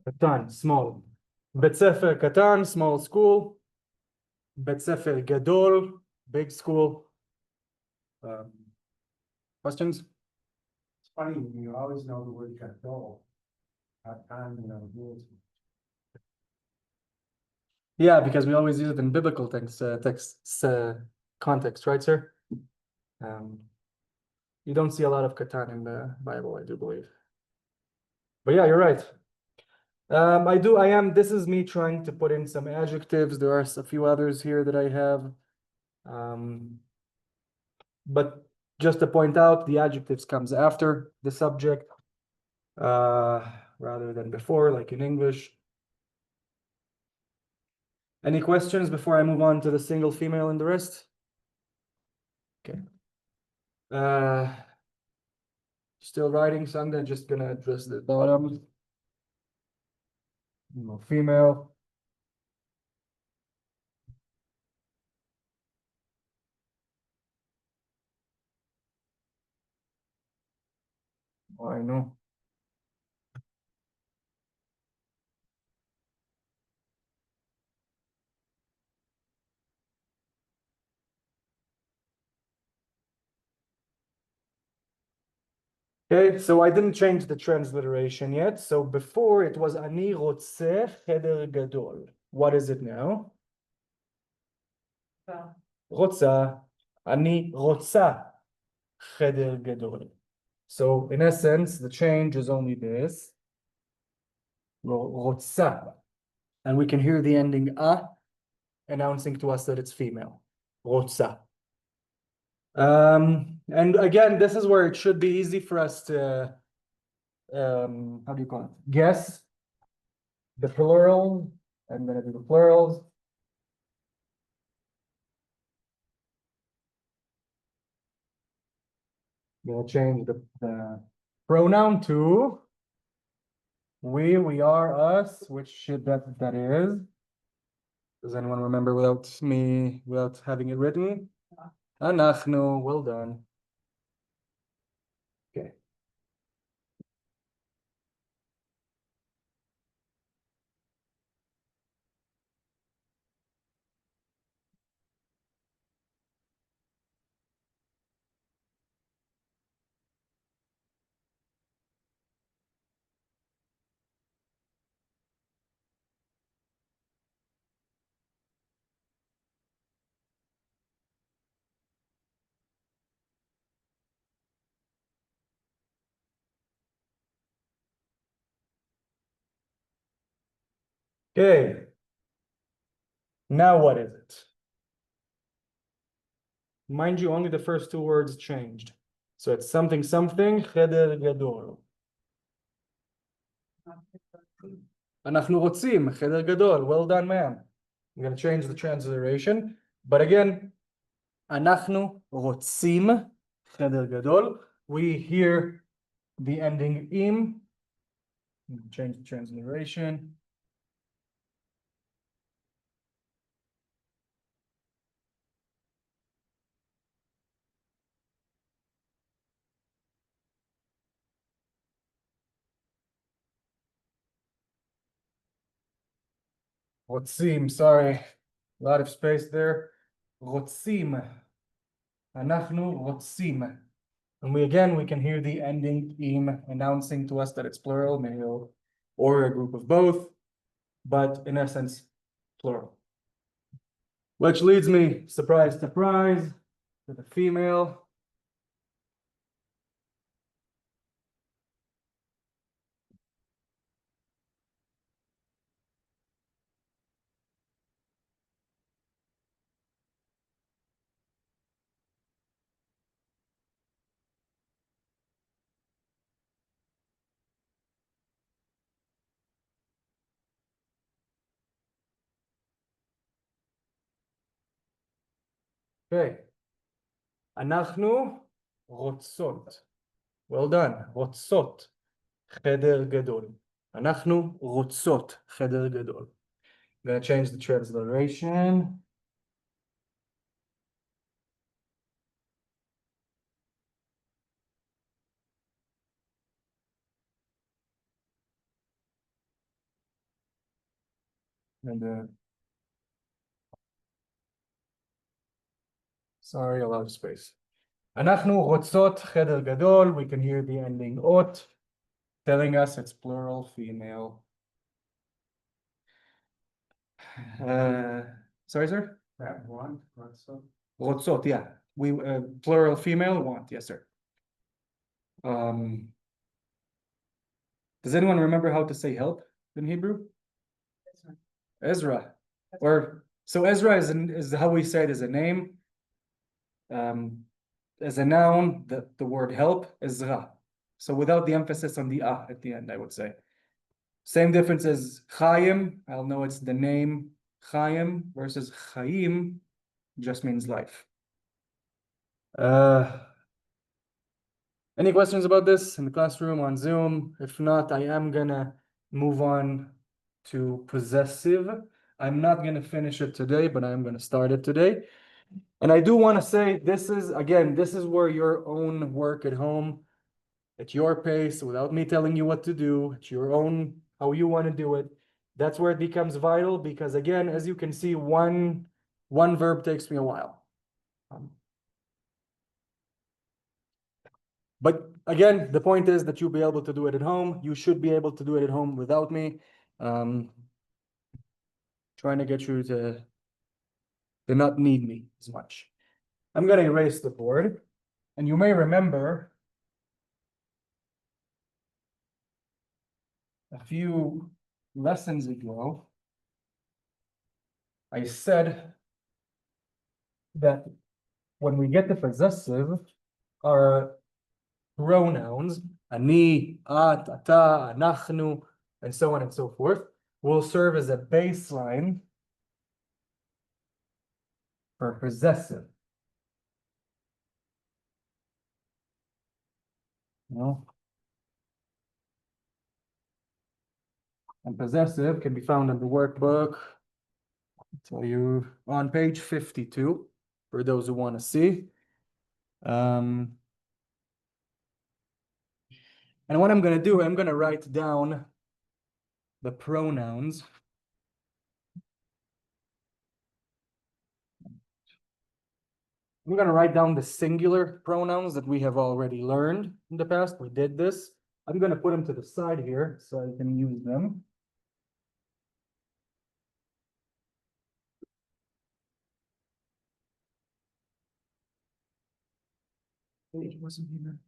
Katan, small. Bet sefer Katan, small school. Bet sefer Gadol, big school. Questions? It's funny, you always know the word gadol. At time, you know, rules. Yeah, because we always use it in biblical texts, context, right, sir? You don't see a lot of katan in the Bible, I do believe. But yeah, you're right. This is me trying to put in some adjectives. There are a few others here that I have. But just to point out, the adjectives comes after the subject, rather than before, like in English. Any questions before I move on to the single, female, and the rest? Okay. Still writing, so I'm just gonna address the bottom. Female. I know. Okay, so I didn't change the transliteration yet. So before it was Ani Rotzeh Cheder Gadol. What is it now? Rotza. Ani Rotza Cheder Gadol. So in essence, the change is only this. Rotza. And we can hear the ending a announcing to us that it's female. Rotza. And again, this is where it should be easy for us to how do you call it? Guess the plural, and then I do the plurals. I'm gonna change the pronoun to we are, us, which should that is. Does anyone remember without having it written? Anachnu, well done. Okay. Okay. Now what is it? Mind you, only the first two words changed. So it's something, cheder gadol. אנחנו רוצים, חדר גדול. Well done, man. I'm going to change the transliteration. But again, אנחנו רוצים, חדר גדול. We hear the ending im. Change the transliteration. רוצים, sorry. A lot of space there. רוצים. אנחנו רוצים. And we can hear the ending im announcing to us that it's plural, male, or a group of both, but in essence, plural. Which leads me, surprise, surprise, to the female. Okay. אנחנו רוצות. Well done. רוצות חדר גדול. אנחנו רוצות חדר גדול. I'm gonna change the transliteration. And sorry, a lot of space. אנחנו רוצות חדר גדול. We can hear the ending ot telling us it's plural female. Sorry, sir? That one, what's up? רוצות, yeah. We plural female want, yes, sir. Does anyone remember how to say help in Hebrew? Ezra. Or so Ezra is how we say it as a name. As a noun, the word help, Ezra. So without the emphasis on the at the end, I would say. Same difference as Chaim. I'll know it's the name Chaim versus Chaim, just means life. Any questions about this in the classroom on Zoom? If not, I am gonna move on to possessive. I'm not gonna finish it today, but I'm gonna start it today. And I do want to say this is where your own work at home, at your pace, without me telling you what to do, at your own, how you want to do it. That's where it becomes vital because again, as you can see, one verb takes me a while. But again, the point is that you'll be able to do it at home. You should be able to do it at home without me. Trying to get you to not need me as much. I'm going to erase the board. And you may remember a few lessons ago, I said that when we get the possessive, our pronouns, ani, at, ata, anachnu, and so on and so forth, will serve as a baseline for possessive. No? And possessive can be found in the workbook. I'll tell you on page 52 for those who want to see. And what I'm going to do, I'm going to write down the pronouns. I'm going to write down the singular pronouns that we have already learned in the past. We did this. I'm going to put them to the side here so I can use them. It wasn't here.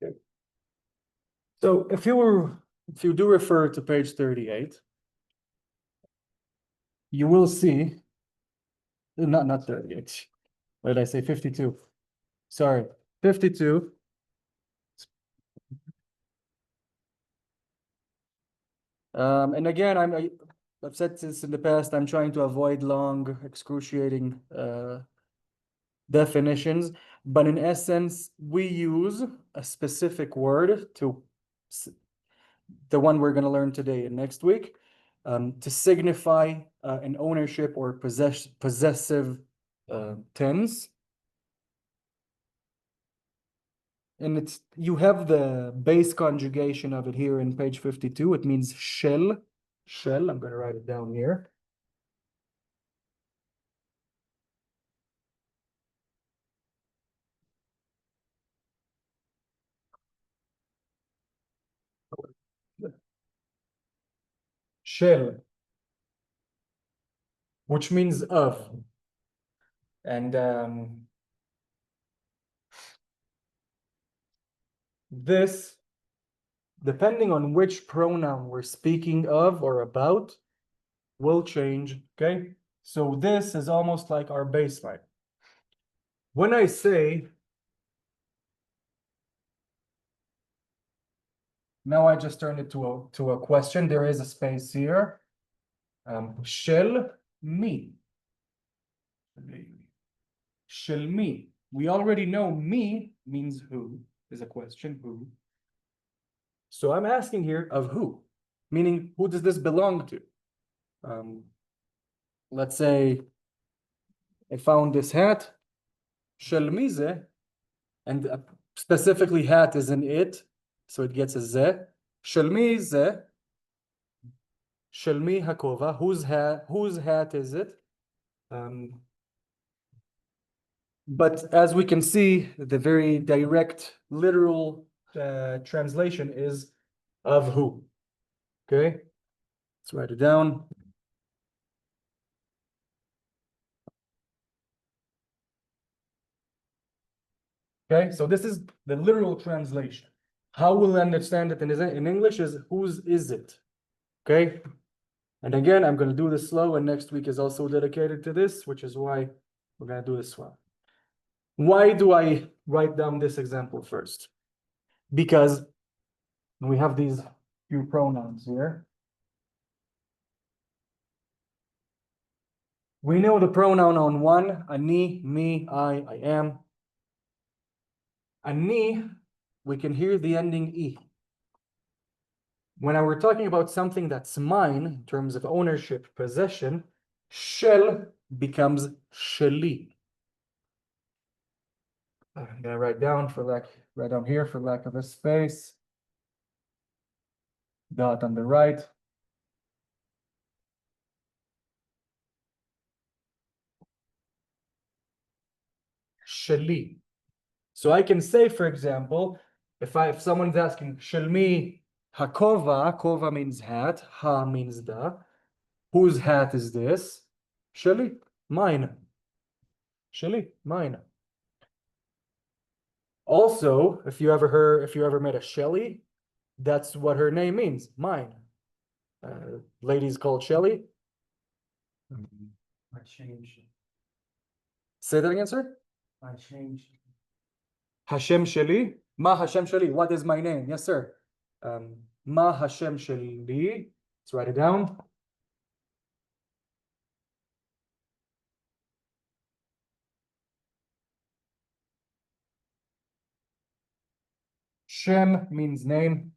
Okay. So if you do refer to page 38, you will see, not 38. What did I say? 52. Sorry, 52. And again, I've said this in the past, I'm trying to avoid long, excruciating definitions, but in essence, we use a specific word to the one we're going to learn today and next week to signify an ownership or possessive tense. And you have the base conjugation of it here in page 52. It means shell. Shell. I'm going to write it down here. shel, which means of. And this, depending on which pronoun we're speaking of or about, will change, okay? So this is almost like our baseline. When I say, now I just turned it to a question, there is a space here. Shel me. Shel me. We already know me means who, is a question, who. So I'm asking here of who, meaning who does this belong to? Let's say I found this hat, shel mi ze, and specifically hat is an it, so it gets a ze. Shel mi ze, shel mi hakova, whose hat is it? But as we can see, the very direct, literal translation is of who. Okay, let's write it down. Okay, so this is the literal translation. How we'll understand it in English is whose is it? Okay, and again, I'm going to do this slow, and next week is also dedicated to this, which is why we're going to do this well. Why do I write down this example first? Because we have these few pronouns here. We know the pronoun on one, ani, me, I am. Ani, we can hear the ending e. When we're talking about something that's mine, in terms of ownership, possession, shel becomes sheli. I'm gonna write down here for lack of a space. Dot on the right. Sheli. So I can say, for example, if someone's asking, Shelmi hakova, kova means hat, ha means the. Whose hat is this? Sheli, mine. Sheli, mine. Also, if you ever met a Shelly, that's what her name means, mine. Ladies called Shelly. I changed. Say that again, sir. I changed. Hashem Sheli. Ma Hashem Sheli. What is my name? Yes, sir. Ma Hashem Sheli. Let's write it down. Shem means name.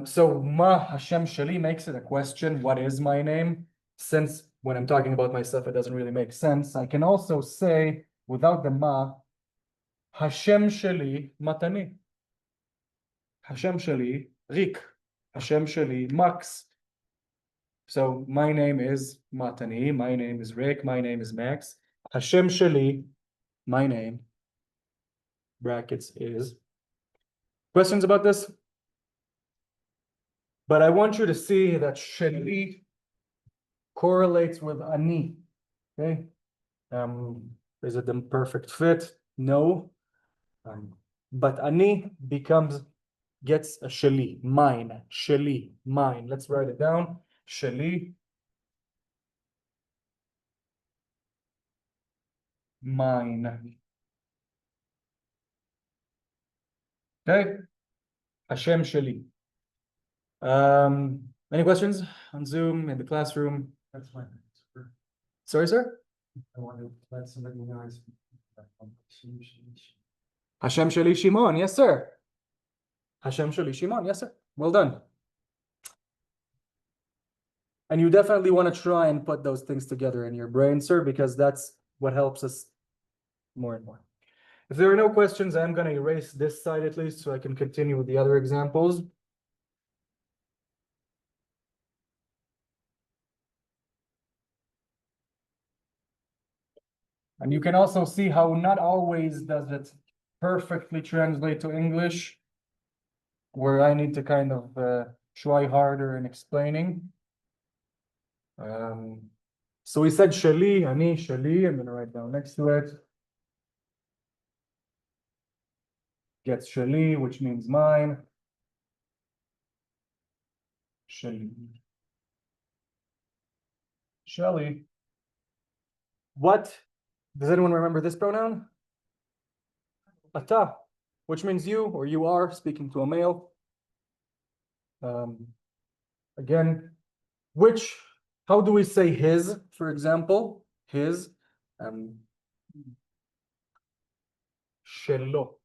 So Ma Hashem Sheli makes it a question. What is my name? Since when I'm talking about myself, it doesn't really make sense. I can also say, without the Ma, Hashem Sheli Matani. Hashem Sheli Rik. Hashem Sheli Max. So my name is Matani. My name is Rick. My name is Max. Hashem Sheli, my name, brackets is. Questions about this? But I want you to see that Sheli correlates with Ani. Okay. Is it the perfect fit? No. But Ani gets a Sheli, mine, Sheli, mine. Let's write it down. Sheli, mine. Okay. Hashem Sheli. Any questions on Zoom, in the classroom? That's my answer. Sorry, sir? I want to let somebody know. Hashem Sheli Shimon, yes, sir. Hashem Sheli Shimon, yes, sir. Well done. And you definitely want to try and put those things together in your brain, sir, because that's what helps us more and more. If there are no questions, I'm going to erase this side at least so I can continue with the other examples. And you can also see how not always does it perfectly translate to English, where I need to kind of try harder in explaining. So we said shali, ani, shali. I'm going to write down next to it. Gets shali, which means mine. Shali. Shali. What? Does anyone remember this pronoun? Ata, which means you or you are, speaking to a male. Again, which, how do we say his, for example? His, shelo.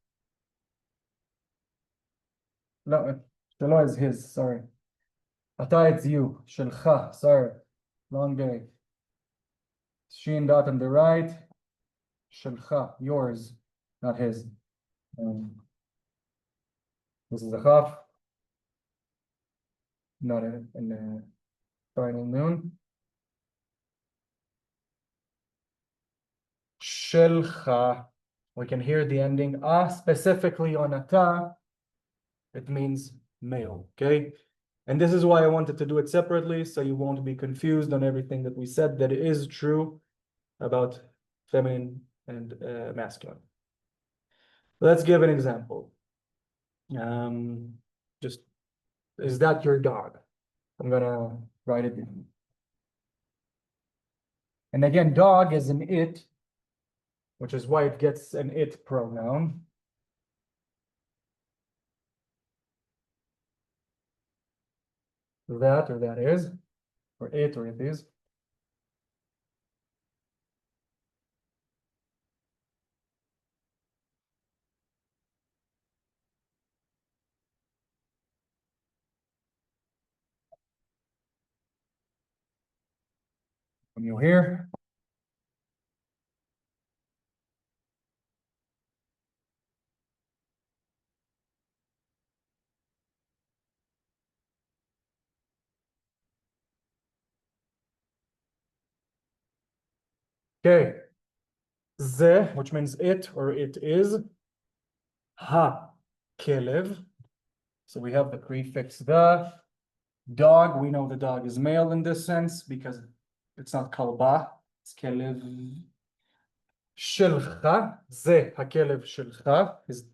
No, shelo is his, sorry. Ata, it's you. Shelcha, sorry. Long day. Shin dot on the right. Shelcha, yours, not his. This is a chaf, not in the final noon. Shelcha, we can hear the ending specifically on ata. It means male, okay? And this is why I wanted to do it separately, so you won't be confused on everything that we said that is true about feminine and masculine. Let's give an example. Just, is that your dog? I'm gonna write it down. And again, dog is an it, which is why it gets an it pronoun. That or that is, or it or it is. When you hear. Okay. Ze, which means it or it is. Ha, kelev. So we have the prefix the. Dog, we know the dog is male in this sense because it's not kalba, it's kelev. Shelcha, ze hakelev shelcha. Is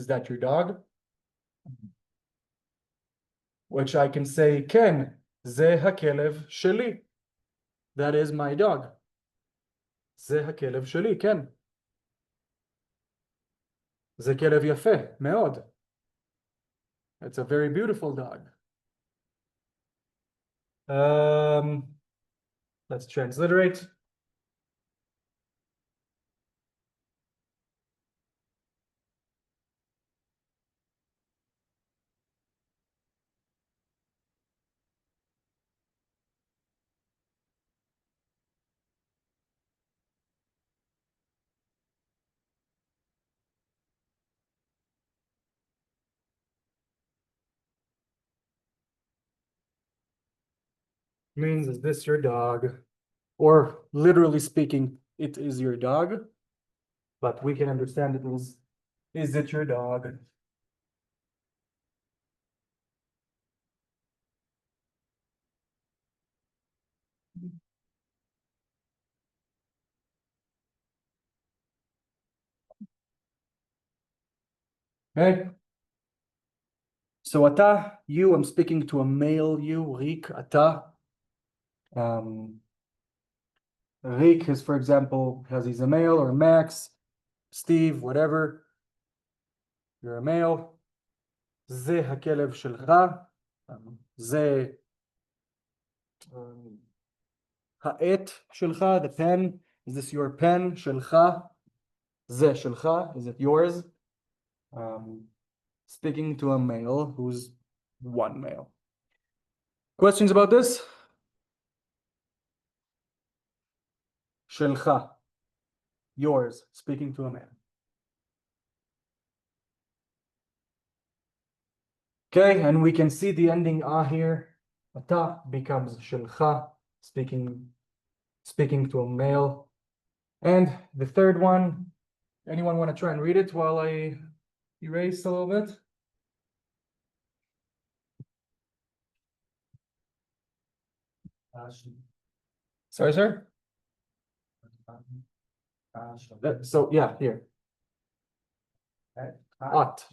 that your dog? Which I can say, ken, ze hakelev sheli. That is my dog. Ze hakelev sheli, ken. Ze kelev yafe, meod. It's a very beautiful dog. Let's transliterate. Means, is this your dog? Or literally speaking, it is your dog. But we can understand it was, is it your dog? Okay. So ata, you, I'm speaking to a male you, Rik, ata. Rik is, for example, because he's a male, or Max, Steve, whatever. You're a male. Ze hakelev shelcha. Ze ha'et shelcha, the pen. Is this your pen? Shelcha. Ze shelcha. Is it yours? Speaking to a male who's one male. Questions about this? Shelcha. Yours. Speaking to a man. Okay, and we can see the ending here. Ata becomes shelcha, speaking to a male. And the third one, anyone want to try and read it while I erase a little bit? Sorry, sir? So yeah, here. At.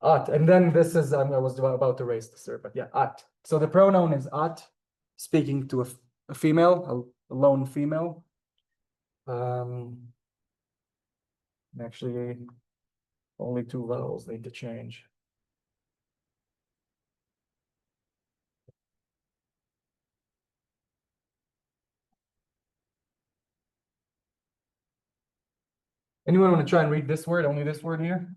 At. And then this is, I was about to erase this, sir, but yeah, at. So the pronoun is at, speaking to a female, a lone female. Actually, only two vowels need to change. Anyone want to try and read this word, only this word here?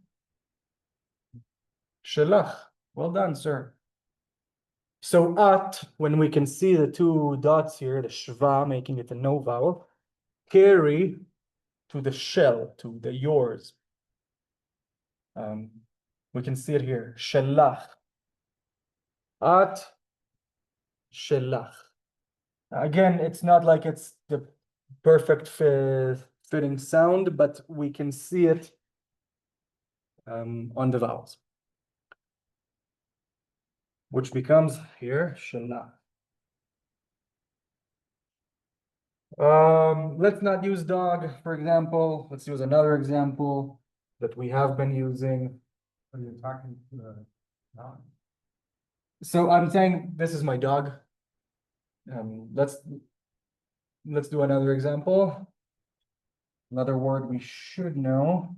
Shelach. Well done, sir. So at, when we can see the two dots here, the shva, making it a no vowel, carry to the shell, to the yours. We can see it here, shelach. At, shelach. Again, it's not like it's the perfect fitting sound, but we can see it on the vowels, which becomes here, shelach. Let's not use dog, for example. Let's use another example that we have been using. Are you talking to the dog? So I'm saying this is my dog. Let's do another example. Another word we should know.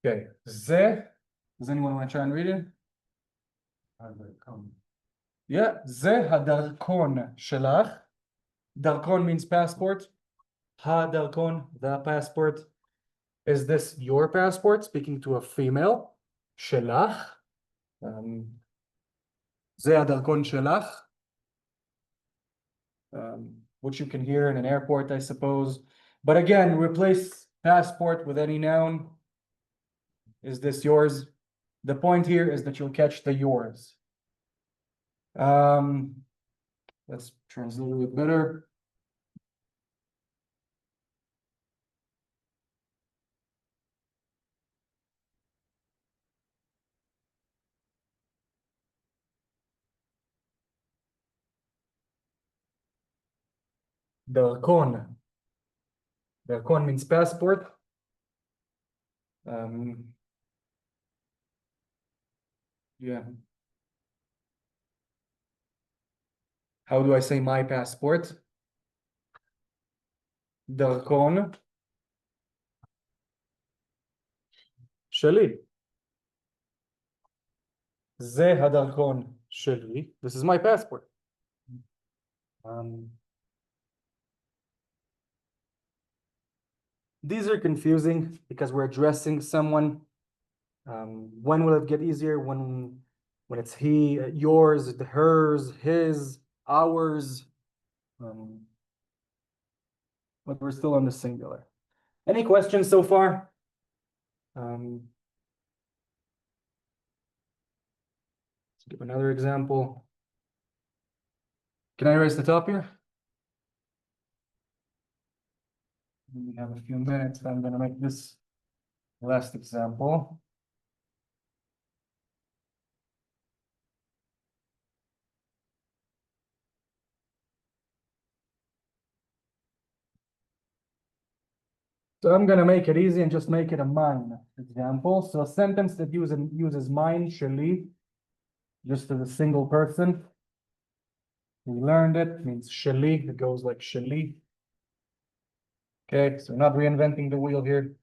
Okay, ze. Does anyone want to try and read it? How did it come? Yeah, ze hadarkon shelach. Darkon means passport. Hadarkon, the passport. Is this your passport? Speaking to a female. Shelach. Ze hadarkon shelach. Which you can hear in an airport, I suppose. But again, replace passport with any noun. Is this yours? The point here is that you'll catch the yours. Let's translate a little bit better. Darkon. Darkon means passport. Yeah. How do I say my passport? Darkon. Sheli. Ze hadarkon sheli. This is my passport. These are confusing because we're addressing someone. When will it get easier? When it's he, yours, hers, his, ours. But we're still on the singular. Any questions so far? Let's give another example. Can I erase the top here? We have a few minutes. I'm going to make this last example. So I'm going to make it easy and just make it a mine example. So a sentence that uses mine, sheli, just as a single person. We learned it means sheli. It goes like sheli. Okay, so not reinventing the wheel here.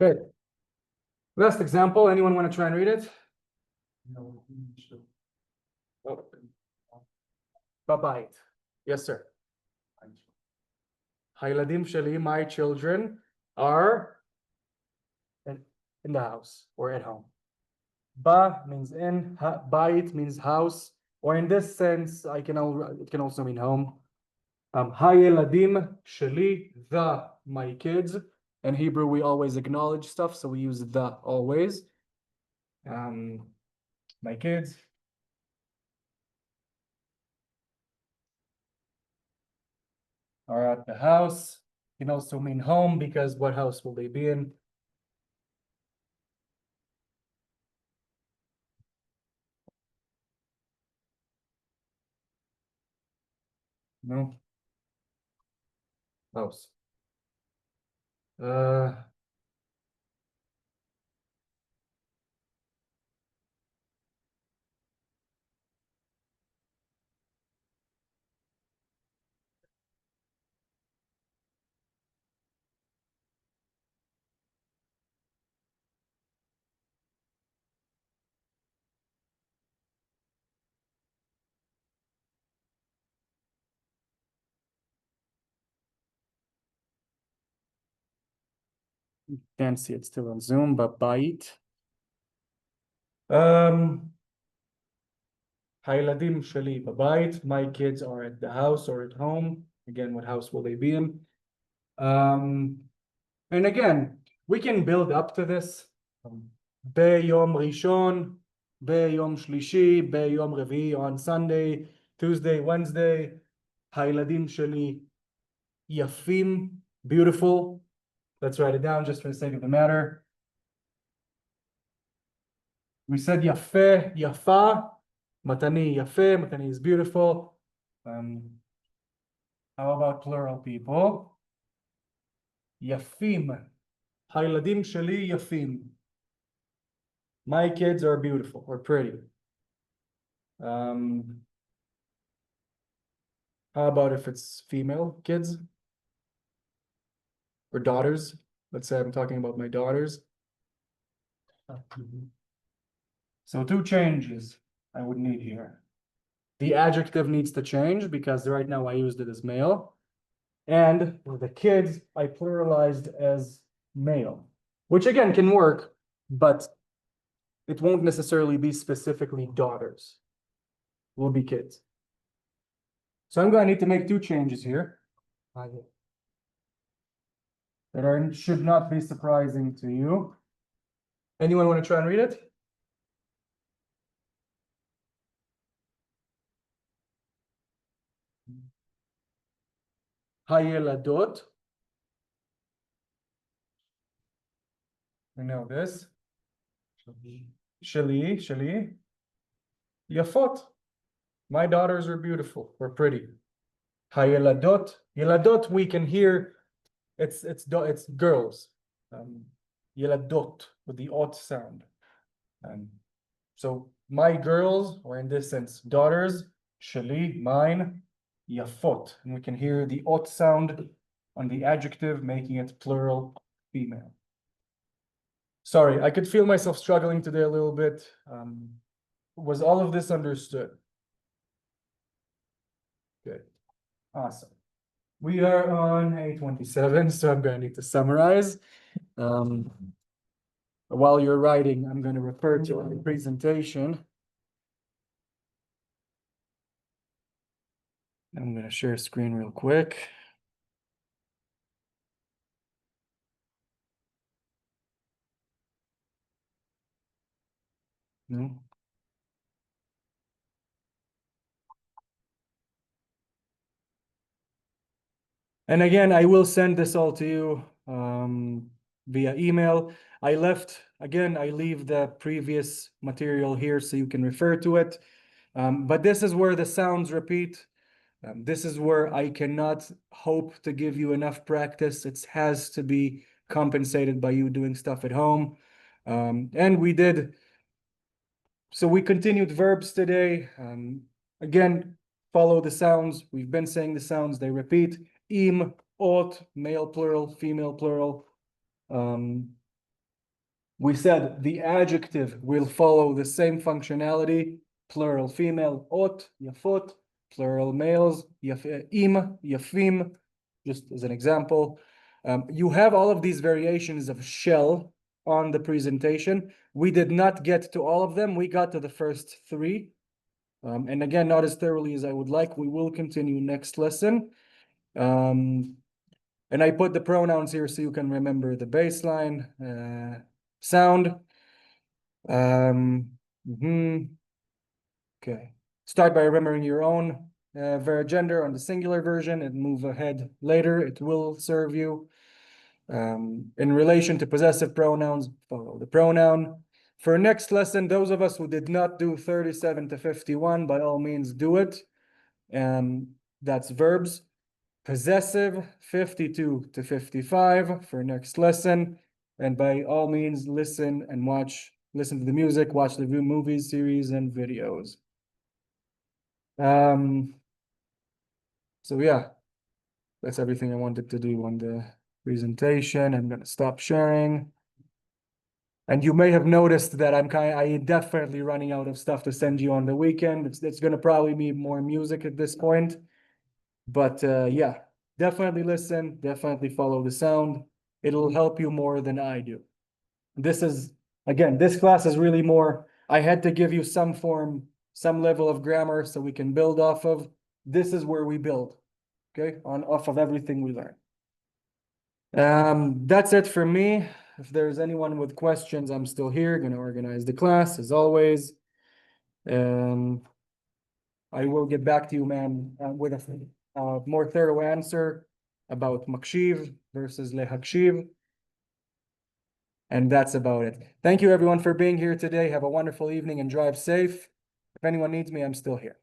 Good. Last example, anyone want to try and read it? No, so Bye-bye. Yes, sir. Hayladim sheli, my children, are in the house or at home. Ba means in, bait means house, or in this sense, it can also mean home. Hayeladim sheli, my kids. In Hebrew, we always acknowledge stuff, so we use the always. My kids. Are at the house. Can also mean home, because what house will they be in? No. House. Can't see it still on Zoom, but bait. Hayladim sheli b'bayit. My kids are at the house or at home. Again, what house will they be in? And again, we can build up to this. Beyom Rishon, Beyom Shlishi, Beyom Revi, on Sunday, Tuesday, Wednesday. Hayladim sheli yafim, beautiful. Let's write it down just for the sake of the matter. We said yafeh, yafa, matani yafeh, matani is beautiful. How about plural people? Yafim, hayladim sheli yafim. My kids are beautiful or pretty. How about if it's female kids or daughters? Let's say I'm talking about my daughters. So two changes I would need here. The adjective needs to change because right now I used it as male. And for the kids, I pluralized as male, which again can work, but it won't necessarily be specifically daughters. It will be kids. So I'm going to need to make two changes here. That should not be surprising to you. Anyone want to try and read it? Hayeladot. We know this. Shali. Yafot. My daughters are beautiful or pretty. Hayeladot. Yeladot, we can hear it's girls. Yeladot with the ot sound. So my girls, or in this sense, daughters, shali, mine, yafot. And we can hear the ot sound on the adjective, making it plural, female. Sorry, I could feel myself struggling today a little bit. Was all of this understood? Good. Awesome. We are on A27, so I'm going to need to summarize. While you're writing, I'm going to refer to the presentation. I'm going to share a screen real quick. No. And again, I will send this all to you via email. I leave the previous material here so you can refer to it. But this is where the sounds repeat. This is where I cannot hope to give you enough practice. It has to be compensated by you doing stuff at home. And we did. So we continued verbs today. Again, follow the sounds. We've been saying the sounds, they repeat. Im, ot, male plural, female plural. We said the adjective will follow the same functionality, plural female, ot, yafot, plural males, im, yafim, just as an example. You have all of these variations of shell on the presentation. We did not get to all of them. We got to the first three. And again, not as thoroughly as I would like. We will continue next lesson. And I put the pronouns here so you can remember the baseline sound. Okay. Start by remembering your own gender on the singular version and move ahead later. It will serve you. In relation to possessive pronouns, follow the pronoun. For next lesson, those of us who did not do 37 to 51, by all means do it. That's verbs. Possessive 52 to 55 for next lesson. And by all means, listen to the music, watch the movies, series, and videos. So yeah, that's everything I wanted to do on the presentation. I'm gonna stop sharing. And you may have noticed that I definitely running out of stuff to send you on the weekend. It's gonna probably be more music at this point. But yeah, definitely listen, definitely follow the sound. It'll help you more than I do. This class is really more, I had to give you some level of grammar so we can build off of. This is where we build, okay, off of everything we learn. That's it for me. If there's anyone with questions, I'm still here, gonna organize the class as always. I will get back to you, man, with a more thorough answer about makshiv versus lehakshiv. And that's about it. Thank you everyone for being here today. Have a wonderful evening and drive safe. If anyone needs me, I'm still here.